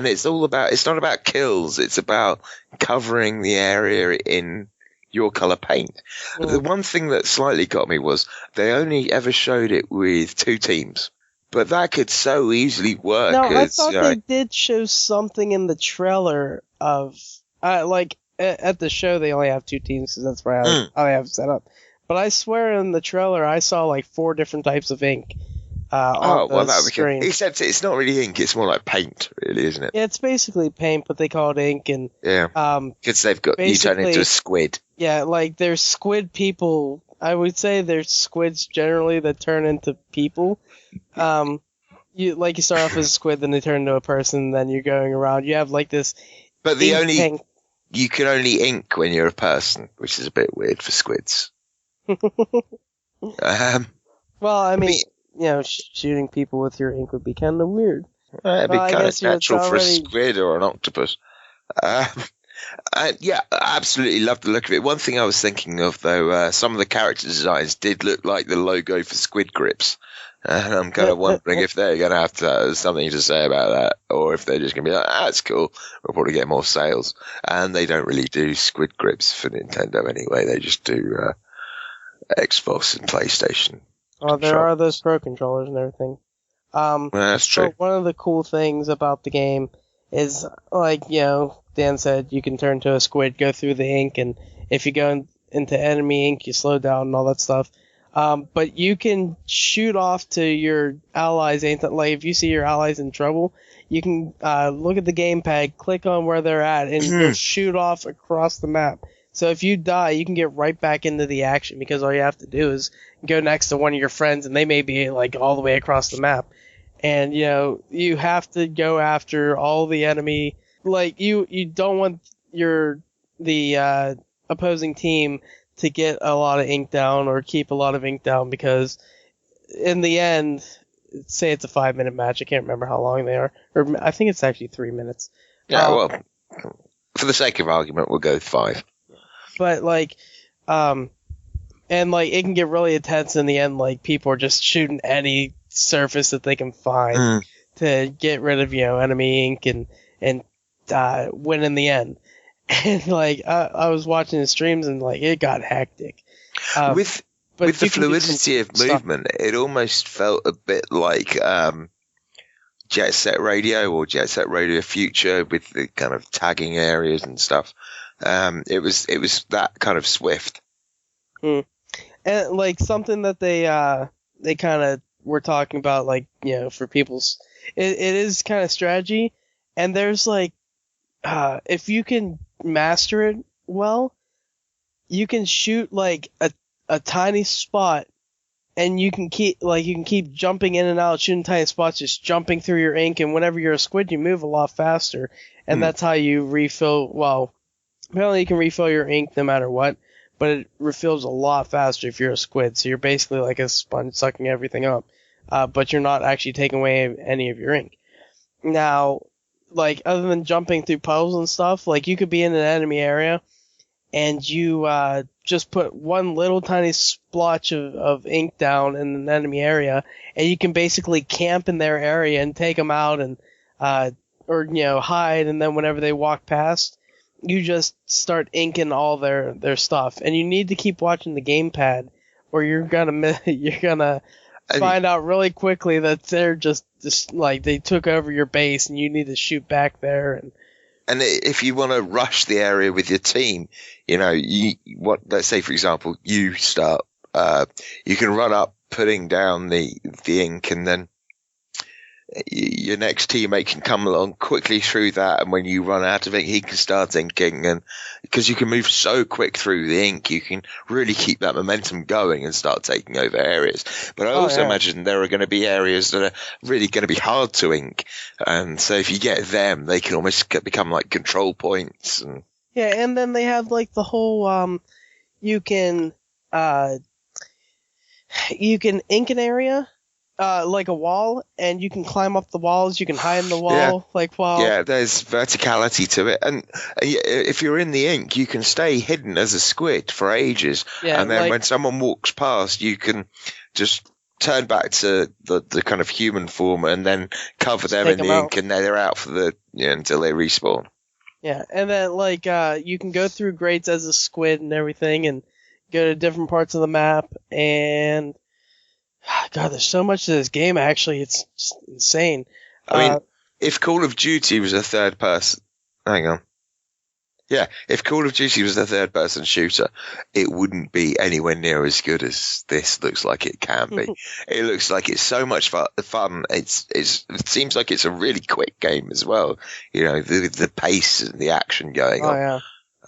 it's not about kills, it's about covering the area in your color paint. The one thing that slightly got me was they only ever showed it with 2 teams, but that could so easily work. No, I thought they did show something in the trailer of like at the show they only have 2 teams, because that's where I have set up. But I swear in the trailer I saw like 4 different types of ink. On the screen. Except it's not really ink; it's more like paint, really, isn't it? Yeah, it's basically paint, but they call it ink, and because they've got you turn into a squid. Yeah, like there's squid people. I would say there's squids generally that turn into people, you start off as a squid, then they turn into a person, then you're going around. You have like this But ink tank. you can only ink when you're a person, which is a bit weird for squids. Well, I mean, shooting people with your ink would be kind of weird. It'd be I kind guess of natural for a already- squid or an octopus. Yeah, I absolutely love the look of it. One thing I was thinking of, though, some of the character designs did look like the logo for Squid Grips. And I'm kind of wondering if they're going to have something to say about that, or if they're just going to be like, that's cool, we'll probably get more sales. And they don't really do Squid Grips for Nintendo anyway, they just do Xbox and PlayStation. Oh, there are those Pro controllers and everything. That's true. So one of the cool things about the game is, like, Dan said, you can turn to a squid, go through the ink, and if you go into enemy ink, you slow down and all that stuff. But you can shoot off to your allies. Like, if you see your allies in trouble, you can look at the gamepad, click on where they're at, and you'll shoot off across the map. So if you die, you can get right back into the action, because all you have to do is go next to one of your friends, and they may be like all the way across the map. And you have to go after all the enemy. Like, you don't want the opposing team to get a lot of ink down or keep a lot of ink down, because in the end, say it's a 5-minute match, I can't remember how long they are, or I think it's actually 3 minutes. Yeah, well, for the sake of argument, we'll go with 5. But and like it can get really intense in the end. Like, people are just shooting any surface that they can find to get rid of enemy ink and win in the end. And like I was watching the streams, and like it got hectic. With the fluidity of movement, it almost felt a bit like Jet Set Radio or Jet Set Radio Future, with the kind of tagging areas and stuff. It was that kind of swift. And like something that they kind of were talking about, like, for people's, it is kind of strategy, and there's like, if you can master it well, you can shoot like a tiny spot, and you can keep jumping in and out, shooting tiny spots, just jumping through your ink, and whenever you're a squid, you move a lot faster, and that's how you refill. Well, apparently you can refill your ink no matter what, but it refills a lot faster if you're a squid. So you're basically like a sponge sucking everything up, but you're not actually taking away any of your ink. Now, like, other than jumping through puzzles and stuff, like, you could be in an enemy area, and you just put one little tiny splotch of ink down in an enemy area, and you can basically camp in their area and take them out, and or hide, and then whenever they walk past, you just start inking all their stuff. And you need to keep watching the gamepad, or you're gonna find out really quickly that they're just like, they took over your base, and you need to shoot back there. And if you want to rush the area with your team, let's say, for example, you start, you can run up, putting down the ink, and then your next teammate can come along quickly through that, and when you run out of ink, he can start inking, and because you can move so quick through the ink, you can really keep that momentum going and start taking over areas. But I also imagine there are going to be areas that are really going to be hard to ink, and so if you get them, they can almost become like control points. And then they have like the whole you can ink an area, like a wall, and you can climb up the walls, you can hide in the wall, there's verticality to it, and if you're in the ink, you can stay hidden as a squid for ages, and then when someone walks past, you can just turn back to the kind of human form, and then cover them in the ink, and they're out for until they respawn. Yeah, and then like you can go through grates as a squid and everything, and go to different parts of the map, and God, there's so much to this game, actually. It's just insane. I mean, if Call of Duty was a third person... Hang on. Yeah, if Call of Duty was a third person shooter, it wouldn't be anywhere near as good as this looks like it can be. It looks like it's so much fun. It seems like it's a really quick game as well. The pace and the action going on. Yeah.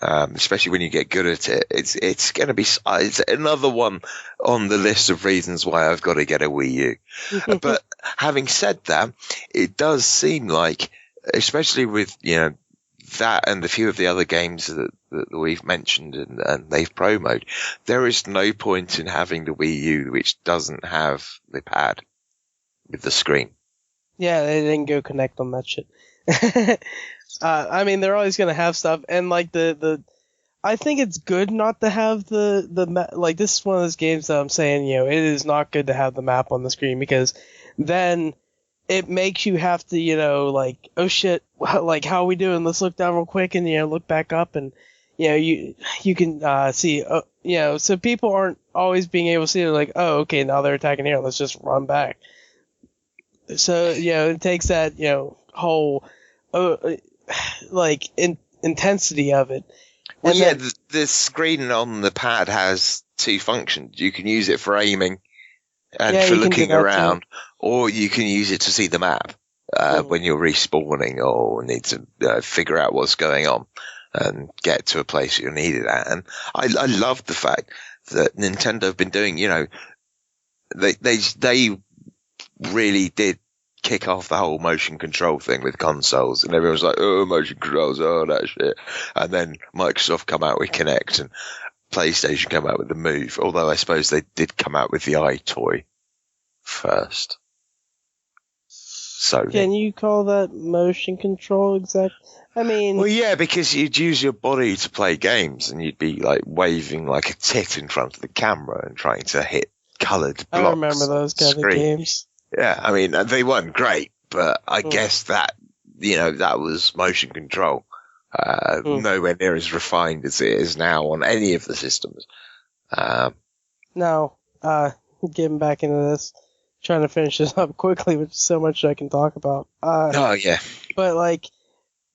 especially when you get good at it. It's going to be it's another one on the list of reasons why I've got to get a Wii U. But having said that, it does seem like, especially with that and a few of the other games that we've mentioned and they've promoted, there is no point in having the Wii U which doesn't have the pad with the screen. Yeah, they didn't go connect on that shit. I mean, they're always gonna have stuff, and like I think it's good not to have like, this is one of those games that I'm saying, it is not good to have the map on the screen, because then it makes you have to, like, oh shit, like, how are we doing? Let's look down real quick and, look back up, and, you can, see, so people aren't always being able to see, like, oh, okay, now they're attacking here, let's just run back. So, it takes that, whole, like, intensity of it. Well, yeah, the screen on the pad has two functions. You can use it for aiming and for looking around, or you can use it to see the map when you're respawning or need to figure out what's going on and get to a place you're needed at. And I love the fact that Nintendo have been doing, they really did kick off the whole motion control thing with consoles, and everyone's like, oh, motion controls, oh, that shit. And then Microsoft come out with Kinect, and PlayStation come out with the Move, although I suppose they did come out with the iToy first. So can you call that motion control exactly? I mean, well, yeah, because you'd use your body to play games, and you'd be like waving like a tit in front of the camera and trying to hit coloured blocks. I remember those kind of games. Yeah, I mean, they weren't great, but I guess that, that was motion control. Nowhere near as refined as it is now on any of the systems. Now, getting back into this, trying to finish this up quickly, which is so much I can talk about. Oh, yeah. But, like,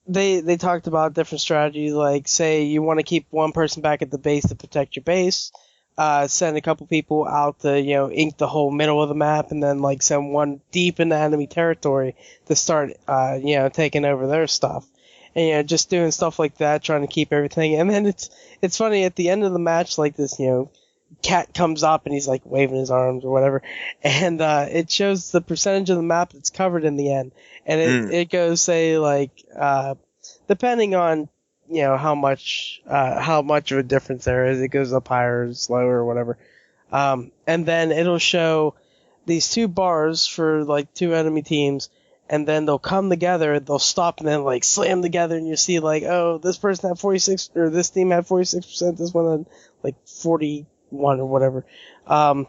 they talked about different strategies, like, say you want to keep one person back at the base to protect your base. Send a couple people out to, ink the whole middle of the map, and then, like, send one deep into enemy territory to start, taking over their stuff. And, just doing stuff like that, trying to keep everything. And then it's funny, at the end of the match, like, this, cat comes up and he's, like, waving his arms or whatever. And, it shows the percentage of the map that's covered in the end. And it goes, say, like, depending on, how much of a difference there is. It goes up higher or slower or whatever. And then it'll show these two bars for, like, two enemy teams, and then they'll come together, they'll stop and then, like, slam together, and you see, like, oh, this person had 46, or this team had 46%, this one had, like, 41 or whatever. And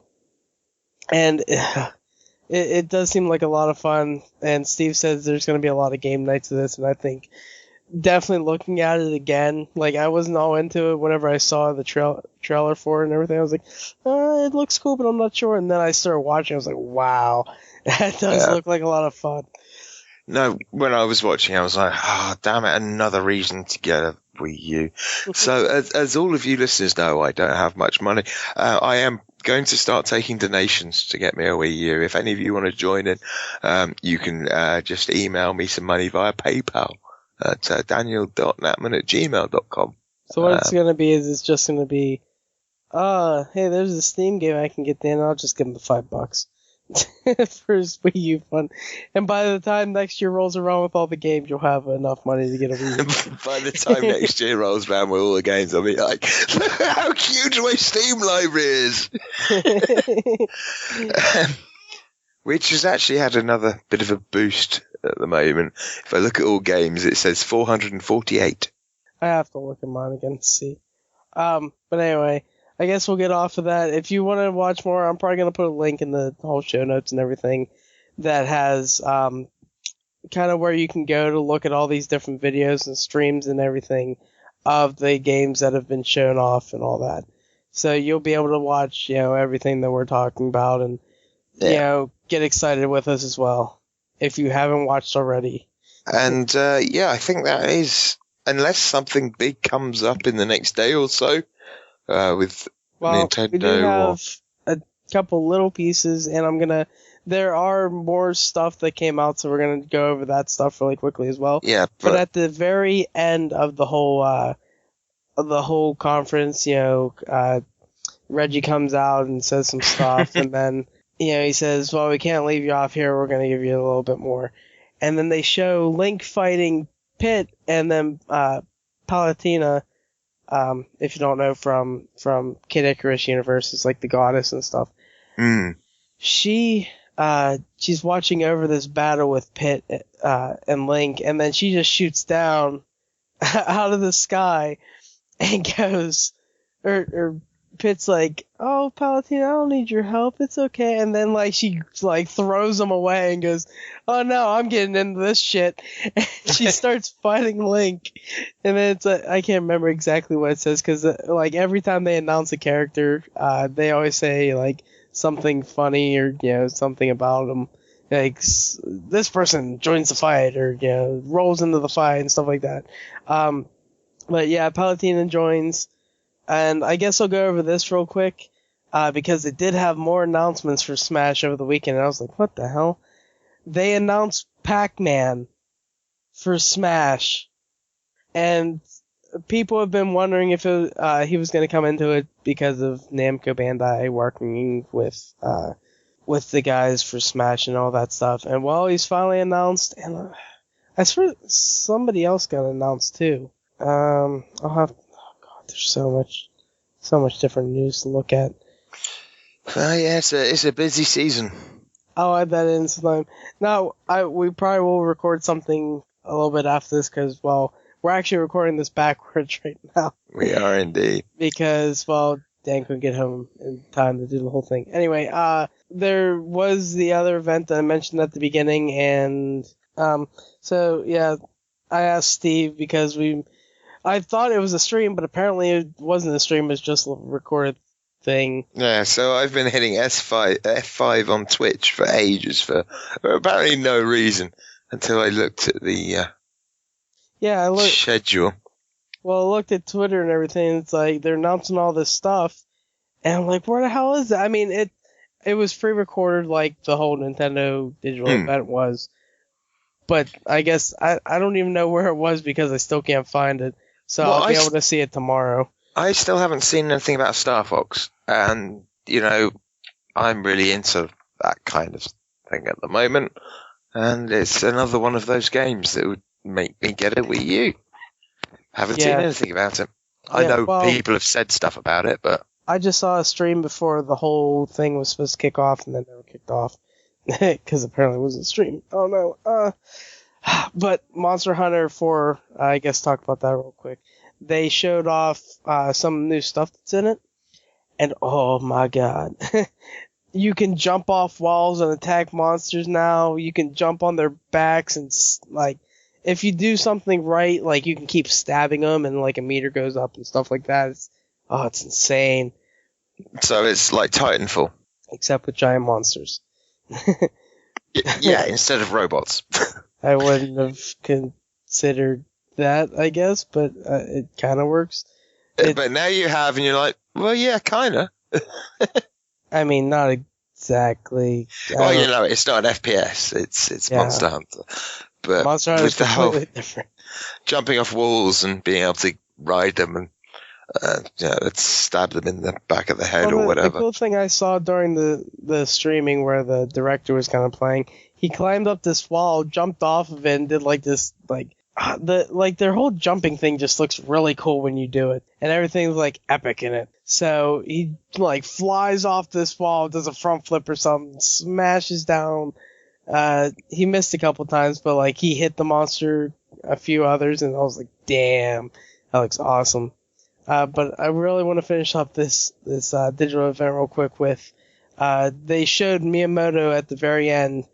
it does seem like a lot of fun, and Steve says there's going to be a lot of game nights of this, and I think definitely looking at it again, like, I wasn't all into it whenever I saw the trailer for it and everything. I was like, it looks cool, but I'm not sure. And then I started watching, I was like, wow, that does look like a lot of fun. No, when I was watching, I was like, oh, damn it, another reason to get a Wii U. So, as all of you listeners know, I don't have much money. I am going to start taking donations to get me a Wii U. If any of you want to join in, you can just email me some money via PayPal at daniel.natman@gmail.com. So what it's going to be is it's just going to be, hey, there's a Steam game I can get in, I'll just give him the $5 for his Wii U fun. And by the time next year rolls around with all the games, you'll have enough money to get a Wii U. By the time next year rolls around with all the games, I'll be like, look how huge my Steam library is! Which has actually had another bit of a boost at the moment. If I look at all games, it says 448. I have to look at mine again to see. But anyway, I guess we'll get off of that. If you want to watch more, I'm probably going to put a link in the whole show notes and everything that has kind of where you can go to look at all these different videos and streams and everything of the games that have been shown off and all that. So you'll be able to watch, everything that we're talking about and, get excited with us as well, if you haven't watched already. And, I think that is, unless something big comes up in the next day or so, with Nintendo. We do have a couple little pieces, and there are more stuff that came out, so we're going to go over that stuff really quickly as well. Yeah. But at the very end of the whole the whole conference, Reggie comes out and says some stuff, and then, he says, well, we can't leave you off here, we're going to give you a little bit more. And then they show Link fighting Pit, and then Palutena, if you don't know from Kid Icarus universe, is like the goddess and stuff. Mm. She's watching over this battle with Pit and Link, and then she just shoots down out of the sky and goes, or Pit's like, oh, Palutena, I don't need your help, it's okay. And then she throws him away and goes, oh no, I'm getting into this shit. And she starts fighting Link. And then it's I can't remember exactly what it says, because every time they announce a character, they always say something funny or something about them. This person joins the fight or rolls into the fight and stuff like that. But yeah, Palutena joins. And I guess I'll go over this real quick, because it did have more announcements for Smash over the weekend, and I was like, what the hell? They announced Pac-Man for Smash, and people have been wondering if he was going to come into it because of Namco Bandai working with the guys for Smash and all that stuff. And well, he's finally announced, and I swear somebody else got announced too. There's so much different news to look at. Yeah, it's a busy season. I'll add that in sometime. Now, we probably will record something a little bit after this, because, well, we're actually recording this backwards right now. We are indeed. Because, well, Dan couldn't get home in time to do the whole thing. Anyway, there was the other event that I mentioned at the beginning, and, so, yeah, I asked Steve because I thought it was a stream, but apparently it wasn't a stream. It's just a recorded thing. Yeah, so I've been hitting F5 on Twitch for ages for apparently no reason until I looked at the schedule. Well, I looked at Twitter and everything. It's they're announcing all this stuff, and I'm like, where the hell is that? I mean, it was pre-recorded like the whole Nintendo digital event was, but I guess I don't even know where it was because I still can't find it. So I'll be able to see it tomorrow. I still haven't seen anything about Star Fox, and, I'm really into that kind of thing at the moment, and it's another one of those games that would make me get a Wii U. Haven't seen anything about it. I know people have said stuff about it, but... I just saw a stream before the whole thing was supposed to kick off, and then never kicked off, because apparently it wasn't a stream. Oh no, But Monster Hunter 4, I guess talk about that real quick. They showed off some new stuff that's in it, and oh my god. You can jump off walls and attack monsters now. You can jump on their backs and, if you do something right, you can keep stabbing them and, a meter goes up and stuff like that. It's insane. So it's like Titanfall. Except with giant monsters. Yeah, instead of robots. I wouldn't have considered that, I guess, but it kind of works. But now you have, and you're like, well, yeah, kind of. I mean, not exactly. Well, it's not an FPS. It's Monster Hunter. But Monster Hunter is completely different. Jumping off walls and being able to ride them and stab them in the back of the head or whatever. The cool thing I saw during the streaming where the director was kind of playing, he climbed up this wall, jumped off of it, and did this their whole jumping thing just looks really cool when you do it, and everything's epic in it. So he flies off this wall, does a front flip or something, smashes down. He missed a couple times, but he hit the monster, a few others, and I was like, damn, that looks awesome. But I really want to finish up this digital event real quick with, they showed Miyamoto at the very end,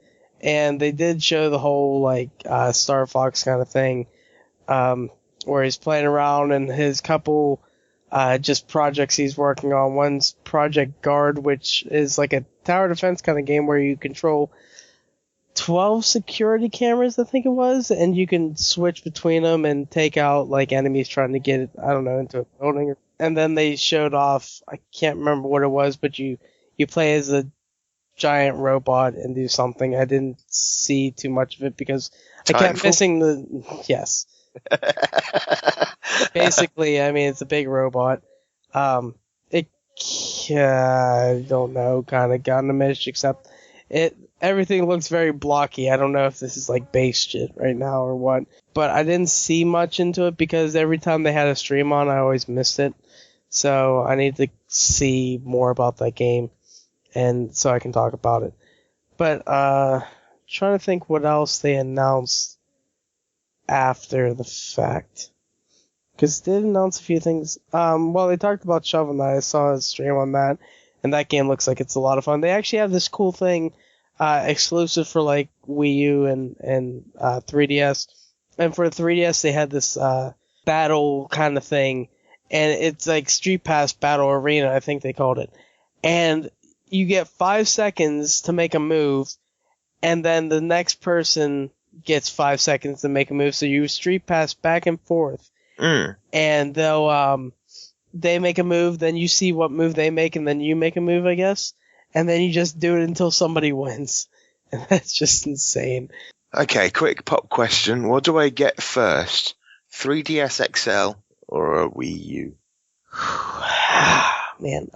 and they did show the whole, Star Fox kind of thing, where he's playing around and his couple, just projects he's working on. One's Project Guard, which is a tower defense kind of game where you control 12 security cameras, I think it was, and you can switch between them and take out enemies trying to get, into a building. And then they showed off, I can't remember what it was, but you play as a giant robot and do something. I didn't see too much of it because I kept missing yes. Basically, I mean, it's a big robot. It, I don't know, kind of got image, except everything looks very blocky. I don't know if this is like base shit right now or what, but I didn't see much into it because every time they had a stream on, I always missed it. So I need to see more about that game, and so I can talk about it. But trying to think what else they announced after the fact. Because they did announce a few things. Well, they talked about Shovel Knight. I saw a stream on that, and that game looks like it's a lot of fun. They actually have this cool thing exclusive for like Wii U and 3DS. And for 3DS, they had this battle kind of thing, and it's like Street Pass Battle Arena, I think they called it. And you get 5 seconds to make a move, and then the next person gets 5 seconds to make a move. So you Street Pass back and forth. And they make a move, then you see what move they make, and then you make a move, I guess. And then you just do it until somebody wins. And that's just insane. Okay, quick pop question. What do I get first? 3DS XL or a Wii U? Man,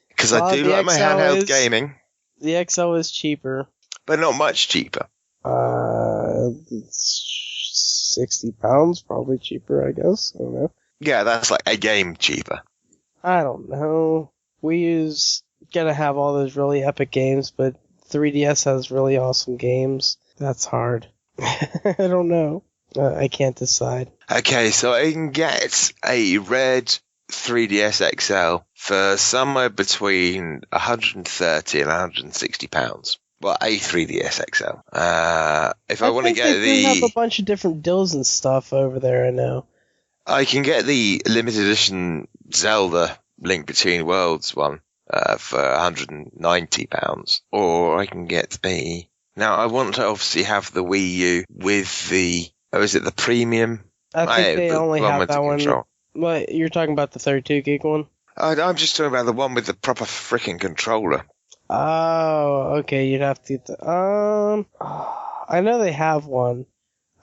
because I do like my handheld gaming. The XL is cheaper. But not much cheaper. It's £60, probably cheaper, I guess. I don't know. Yeah, that's like a game cheaper. I don't know. Wii U's gonna have all those really epic games, but 3DS has really awesome games. That's hard. I don't know. I can't decide. Okay, so I can get a red 3DS XL for somewhere between £130 and £160. Well, a 3DS XL. If I want to get they have a bunch of different deals and stuff over there, I know. I can get the limited edition Zelda Link Between Worlds one for £190, or I can get the... Now, I want to obviously have the Wii U with the... Oh, is it the premium? I think they only have that one. What, you're talking about the 32 gig one? I'm just talking about the one with the proper freaking controller. Oh, okay, you'd have to get the... I know they have one.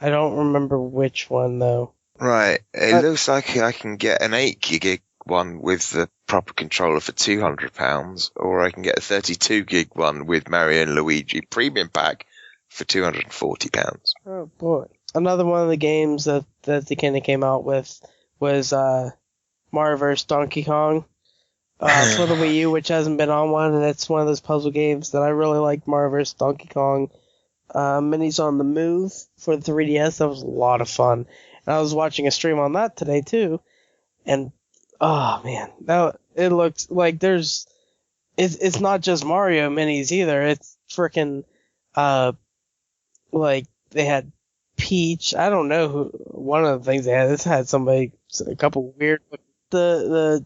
I don't remember which one, though. Right, it looks like I can get an 8 gig one with the proper controller for £200, or I can get a 32 gig one with Mario and Luigi Premium Pack for £240. Oh, boy. Another one of the games that they kind of came out with was Mario vs. Donkey Kong for the Wii U, which hasn't been on one, and it's one of those puzzle games that I really like. Mario vs. Donkey Kong Minis on the Move for the 3DS. That was a lot of fun. And I was watching a stream on that today, too, and oh, man, it looks like it's not just Mario Minis either. It's freaking, like, they had Peach. I don't know who. One of the things they had. This had a couple weird. The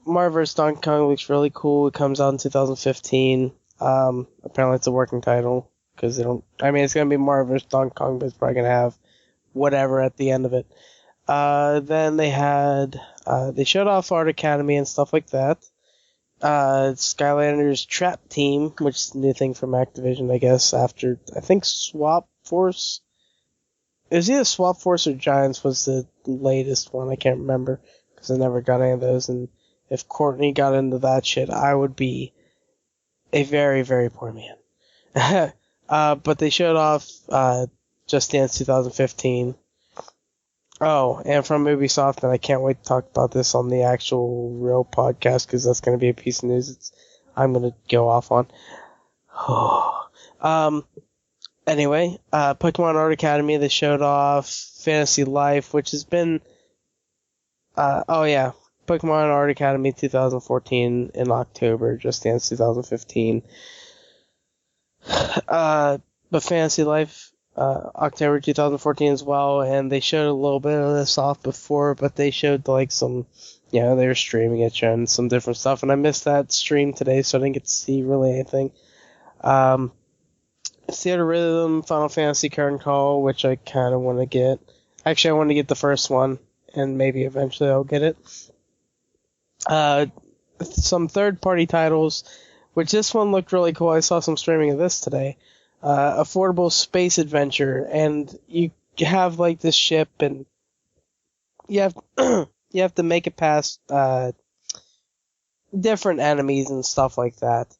Mario vs. Donkey Kong looks really cool. It comes out in 2015. Apparently it's a working title because they don't. I mean, it's gonna be Mario vs. Donkey Kong, but it's probably gonna have whatever at the end of it. Then they had. They showed off Art Academy and stuff like that. Skylanders Trap Team, which is a new thing from Activision, I guess. After I think Swap Force. It was either Swap Force or Giants was the latest one. I can't remember because I never got any of those. And if Courtney got into that shit, I would be a very, very poor man. But they showed off Just Dance 2015. Oh, and from Ubisoft, and I can't wait to talk about this on the actual real podcast because that's going to be a piece of news I'm going to go off on. Anyway, Pokemon Art Academy, they showed off Fantasy Life, which has been... Pokemon Art Academy 2014 in October, Just Dance 2015. But Fantasy Life, October 2014 as well, and they showed a little bit of this off before, but they showed like some, they were streaming it, showing some different stuff, and I missed that stream today, so I didn't get to see really anything. Theater Rhythm, Final Fantasy Curtain Call, which I kind of want to get. Actually, I want to get the first one, and maybe eventually I'll get it. Some third-party titles, which this one looked really cool. I saw some streaming of this today. Affordable Space Adventure, and have like this ship, and you have you have to make it past different enemies and stuff like that,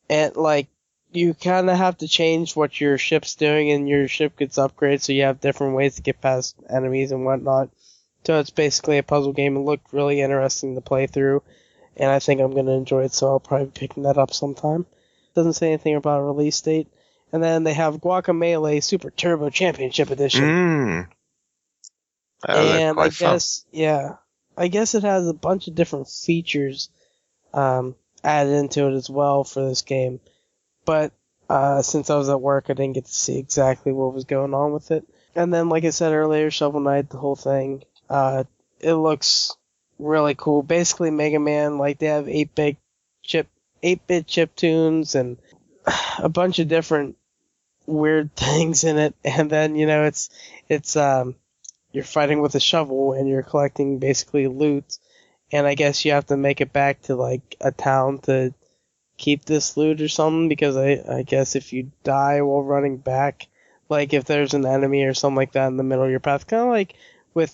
and like you kind of have to change what your ship's doing, and your ship gets upgraded, so you have different ways to get past enemies and whatnot. So it's basically a puzzle game. It looked really interesting to play through, and I think I'm going to enjoy it, so I'll probably be picking that up sometime. Doesn't say anything about a release date. And then they have Guacamelee Super Turbo Championship Edition. And I guess, yeah, I guess it has a bunch of different features added into it as well for this game. But since I was at work, I didn't get to see exactly what was going on with it. And then, like I said earlier, Shovel Knight, the whole thing, it looks really cool. Basically, Mega Man, like they have 8-bit chip tunes and a bunch of different weird things in it. And then, you know, it's you're fighting with a shovel and you're collecting basically loot. And I guess you have to make it back to like a town to keep this loot or something, because I guess if you die while running back, like if there's an enemy or something like that in the middle of your path, kind of like with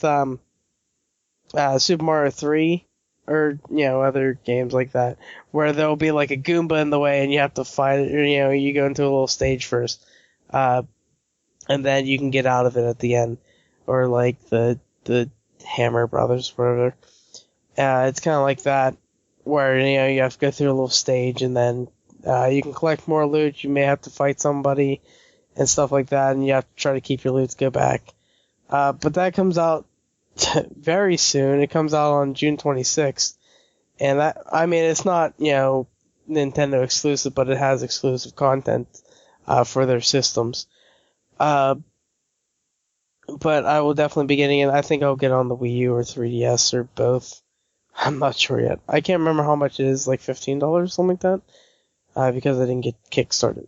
Super Mario 3 or, you know, other games like that, where there'll be like a Goomba in the way and you have to fight it, or, you know, you go into a little stage first, and then you can get out of it at the end, or like the Hammer Brothers, whatever. It's kind of like that, where, you know, you have to go through a little stage, and then you can collect more loot. You may have to fight somebody and stuff like that, and you have to try to keep your loot to go back. But that comes out very soon. It comes out on June 26th, and that, I mean, it's not, you know, Nintendo exclusive, but it has exclusive content for their systems. But I will definitely be getting it. I think I'll get on the Wii U or 3DS or both. I'm not sure yet. I can't remember how much it is, like $15 or something like that, because I didn't get Kickstarted.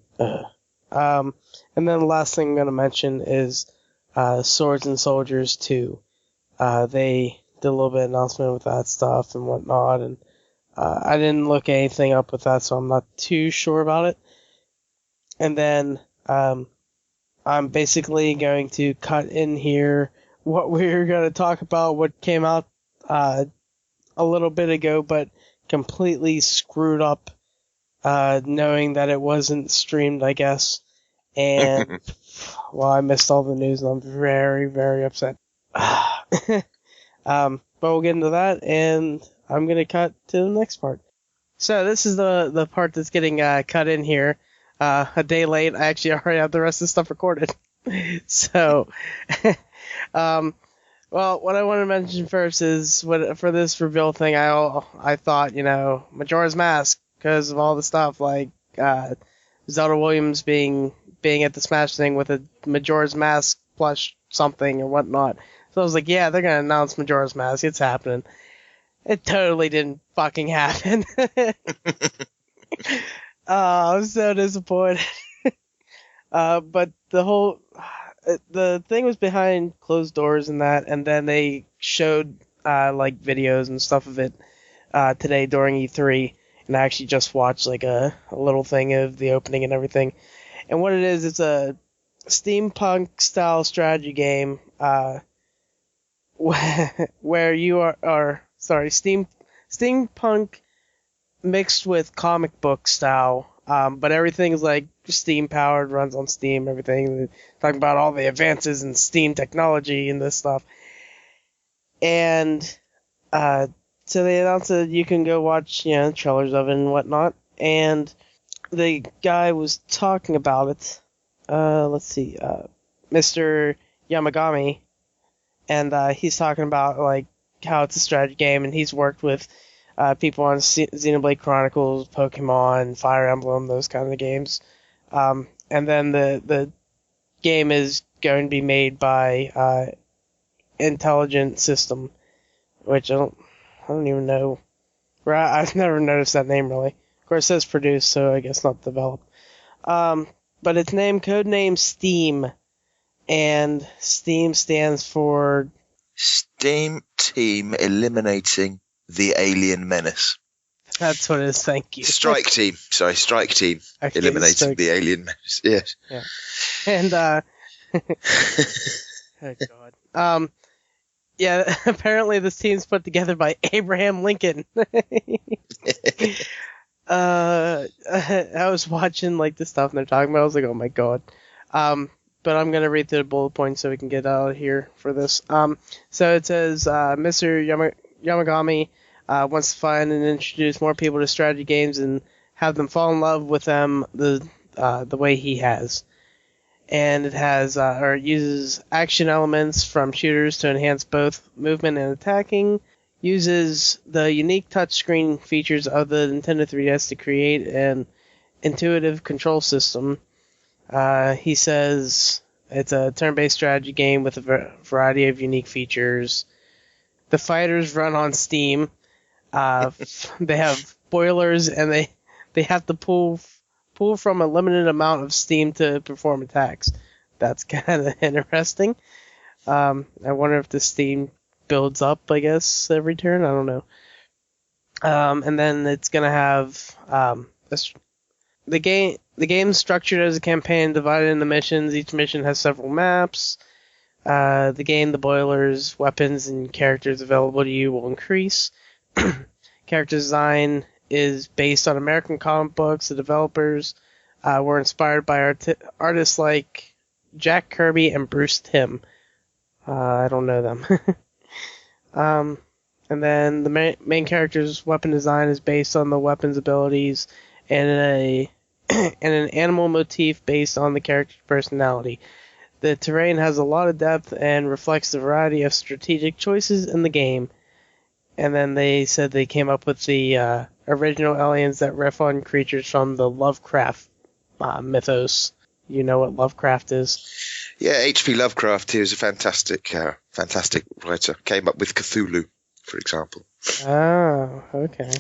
And then the last thing I'm going to mention is Swords and Soldiers 2. They did a little bit of announcement with that stuff and whatnot, and I didn't look anything up with that, so I'm not too sure about it. And then I'm basically going to cut in here what we're going to talk about, what came out a little bit ago, but completely screwed up, knowing that it wasn't streamed, I guess. And, well, I missed all the news, and I'm very, very upset. But we'll get into that, and I'm going to cut to the next part. So this is the part that's getting cut in here. A day late. I actually already have the rest of the stuff recorded. So, well, what I want to mention first is for this reveal thing, I thought, you know, Majora's Mask, because of all the stuff, like Zelda Williams being at the Smash thing with a Majora's Mask plush something or whatnot. So I was like, yeah, they're going to announce Majora's Mask. It's happening. It totally didn't fucking happen. Oh, I'm so disappointed. But the thing was behind closed doors and that, and then they showed like videos and stuff of it today during E3, and I actually just watched like a little thing of the opening and everything. And what it is, it's a steampunk style strategy game where you are steampunk mixed with comic book style, but everything's like steam powered, runs on Steam, everything. Talking about all the advances in Steam technology and this stuff. And so they announced that you can go watch, you know, trailers of it and whatnot. And the guy was talking about it. Let's see, Mr. Yamagami, and he's talking about like how it's a strategy game, and he's worked with people on Xenoblade Chronicles, Pokemon, Fire Emblem, those kind of games. And then the game is going to be made by Intelligent System, which I don't even know. I've never noticed that name really. Of course, it says produced, so I guess not developed. But it's codename Steam, and Steam stands for Steam Team Eliminating the Alien Menace. That's what it is, thank you. Strike Team. Okay, Strike. Eliminating the Alien Menace. Yes. Yeah. And Oh, God. Yeah, apparently this team's put together by Abraham Lincoln. I was watching like the stuff they're talking about. I was like, oh my God. But I'm gonna read through the bullet points so we can get out of here for this. So it says, Mr. Yamagami wants to find and introduce more people to strategy games and have them fall in love with them the way he has. And it has or it uses action elements from shooters to enhance both movement and attacking. Uses the unique touchscreen features of the Nintendo 3DS to create an intuitive control system. He says it's a turn-based strategy game with a variety of unique features. The fighters run on Steam. They have boilers, and they have to pull from a limited amount of steam to perform attacks. That's kind of interesting. I wonder if the steam builds up, I guess, every turn. I don't know. And then it's gonna have the game's structured as a campaign divided into missions. Each mission has several maps. The boilers, weapons, and characters available to you will increase. Character design is based on American comic books. The developers were inspired by artists like Jack Kirby and Bruce Timm. I don't know them. And then the main character's weapon design is based on the weapon's abilities and an animal motif based on the character's personality. The terrain has a lot of depth and reflects the variety of strategic choices in the game. And then they said they came up with the original aliens that riff on creatures from the Lovecraft mythos. You know what Lovecraft is? Yeah, H.P. Lovecraft, he was a fantastic writer. Came up with Cthulhu, for example. Oh, okay.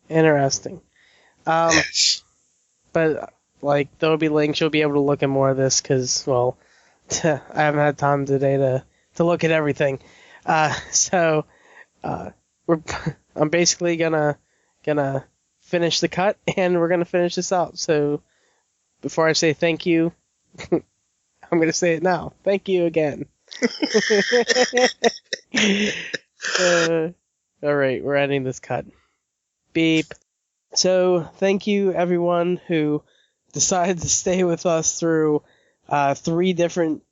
Interesting. Yes. But, like, there'll be links. You'll be able to look at more of this because, well, I haven't had time today to look at everything. So, I'm basically gonna finish the cut, and we're gonna finish this out. So, before I say thank you, I'm gonna say it now. Thank you again. All right, we're ending this cut. Beep. So, thank you everyone who decided to stay with us through 3 different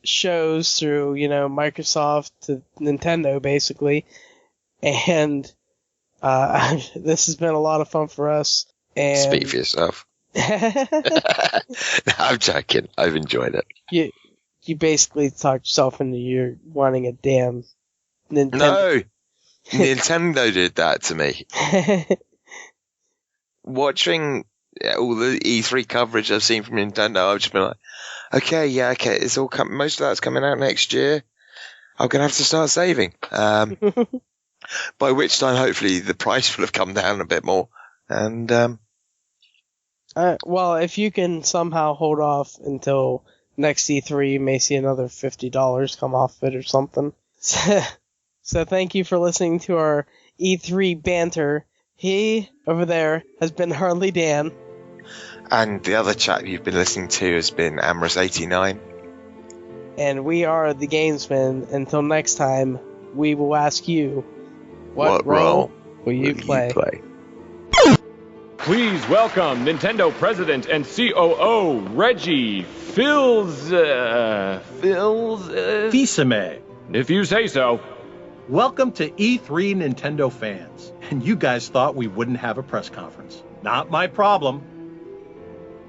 shows through, Microsoft to Nintendo, basically. And this has been a lot of fun for us. And Speak for yourself. No, I'm joking. I've enjoyed it. You basically talked yourself into you wanting a damn Nintendo. No! Nintendo did that to me. Watching all the E3 coverage I've seen from Nintendo, I've just been like, okay, it's all most of that's coming out next year. I'm going to have to start saving. By which time, hopefully, the price will have come down a bit more. And, well, if you can somehow hold off until next E3, you may see another $50 come off it or something. So thank you for listening to our E3 banter. He, over there, has been Hardlydan. And the other chap you've been listening to has been Amras89. And we are the Gamesmen. Until next time, we will ask you, what role will you play? Please welcome Nintendo President and COO Reggie Fils-aimé. If you say so. Welcome to E3 Nintendo fans. And you guys thought we wouldn't have a press conference. Not my problem.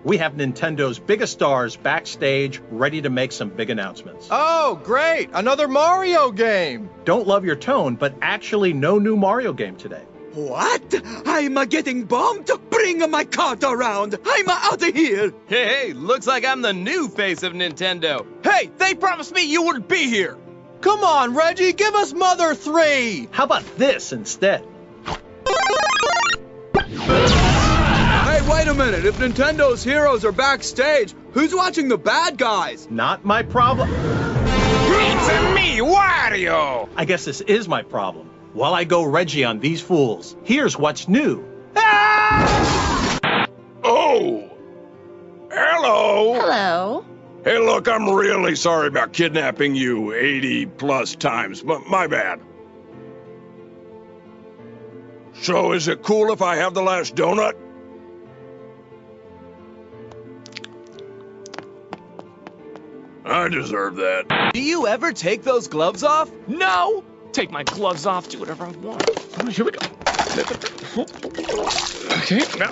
We have Nintendo's biggest stars backstage ready to make some big announcements. Oh, great! Another Mario game! Don't love your tone, but actually no new Mario game today. What? I'm getting bombed? Bring my cart around! I'm out of here! Hey, looks like I'm the new face of Nintendo. Hey, they promised me you wouldn't be here! Come on, Reggie, give us Mother 3! How about this instead? Hey, wait a minute. If Nintendo's heroes are backstage, who's watching the bad guys? Not my problem. It's me, Wario! I guess this is my problem. While I go Reggie on these fools, here's what's new. Ah! Oh! Hello! Hello. Hey, look, I'm really sorry about kidnapping you 80 plus times. My bad. So is it cool if I have the last donut? I deserve that. Do you ever take those gloves off? No! Take my gloves off, do whatever I want. Oh, here we go. Okay, now.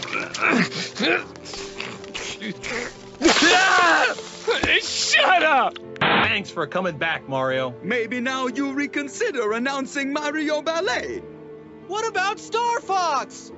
Shut up! Thanks for coming back, Mario. Maybe now you reconsider announcing Mario Ballet. What about Star Fox?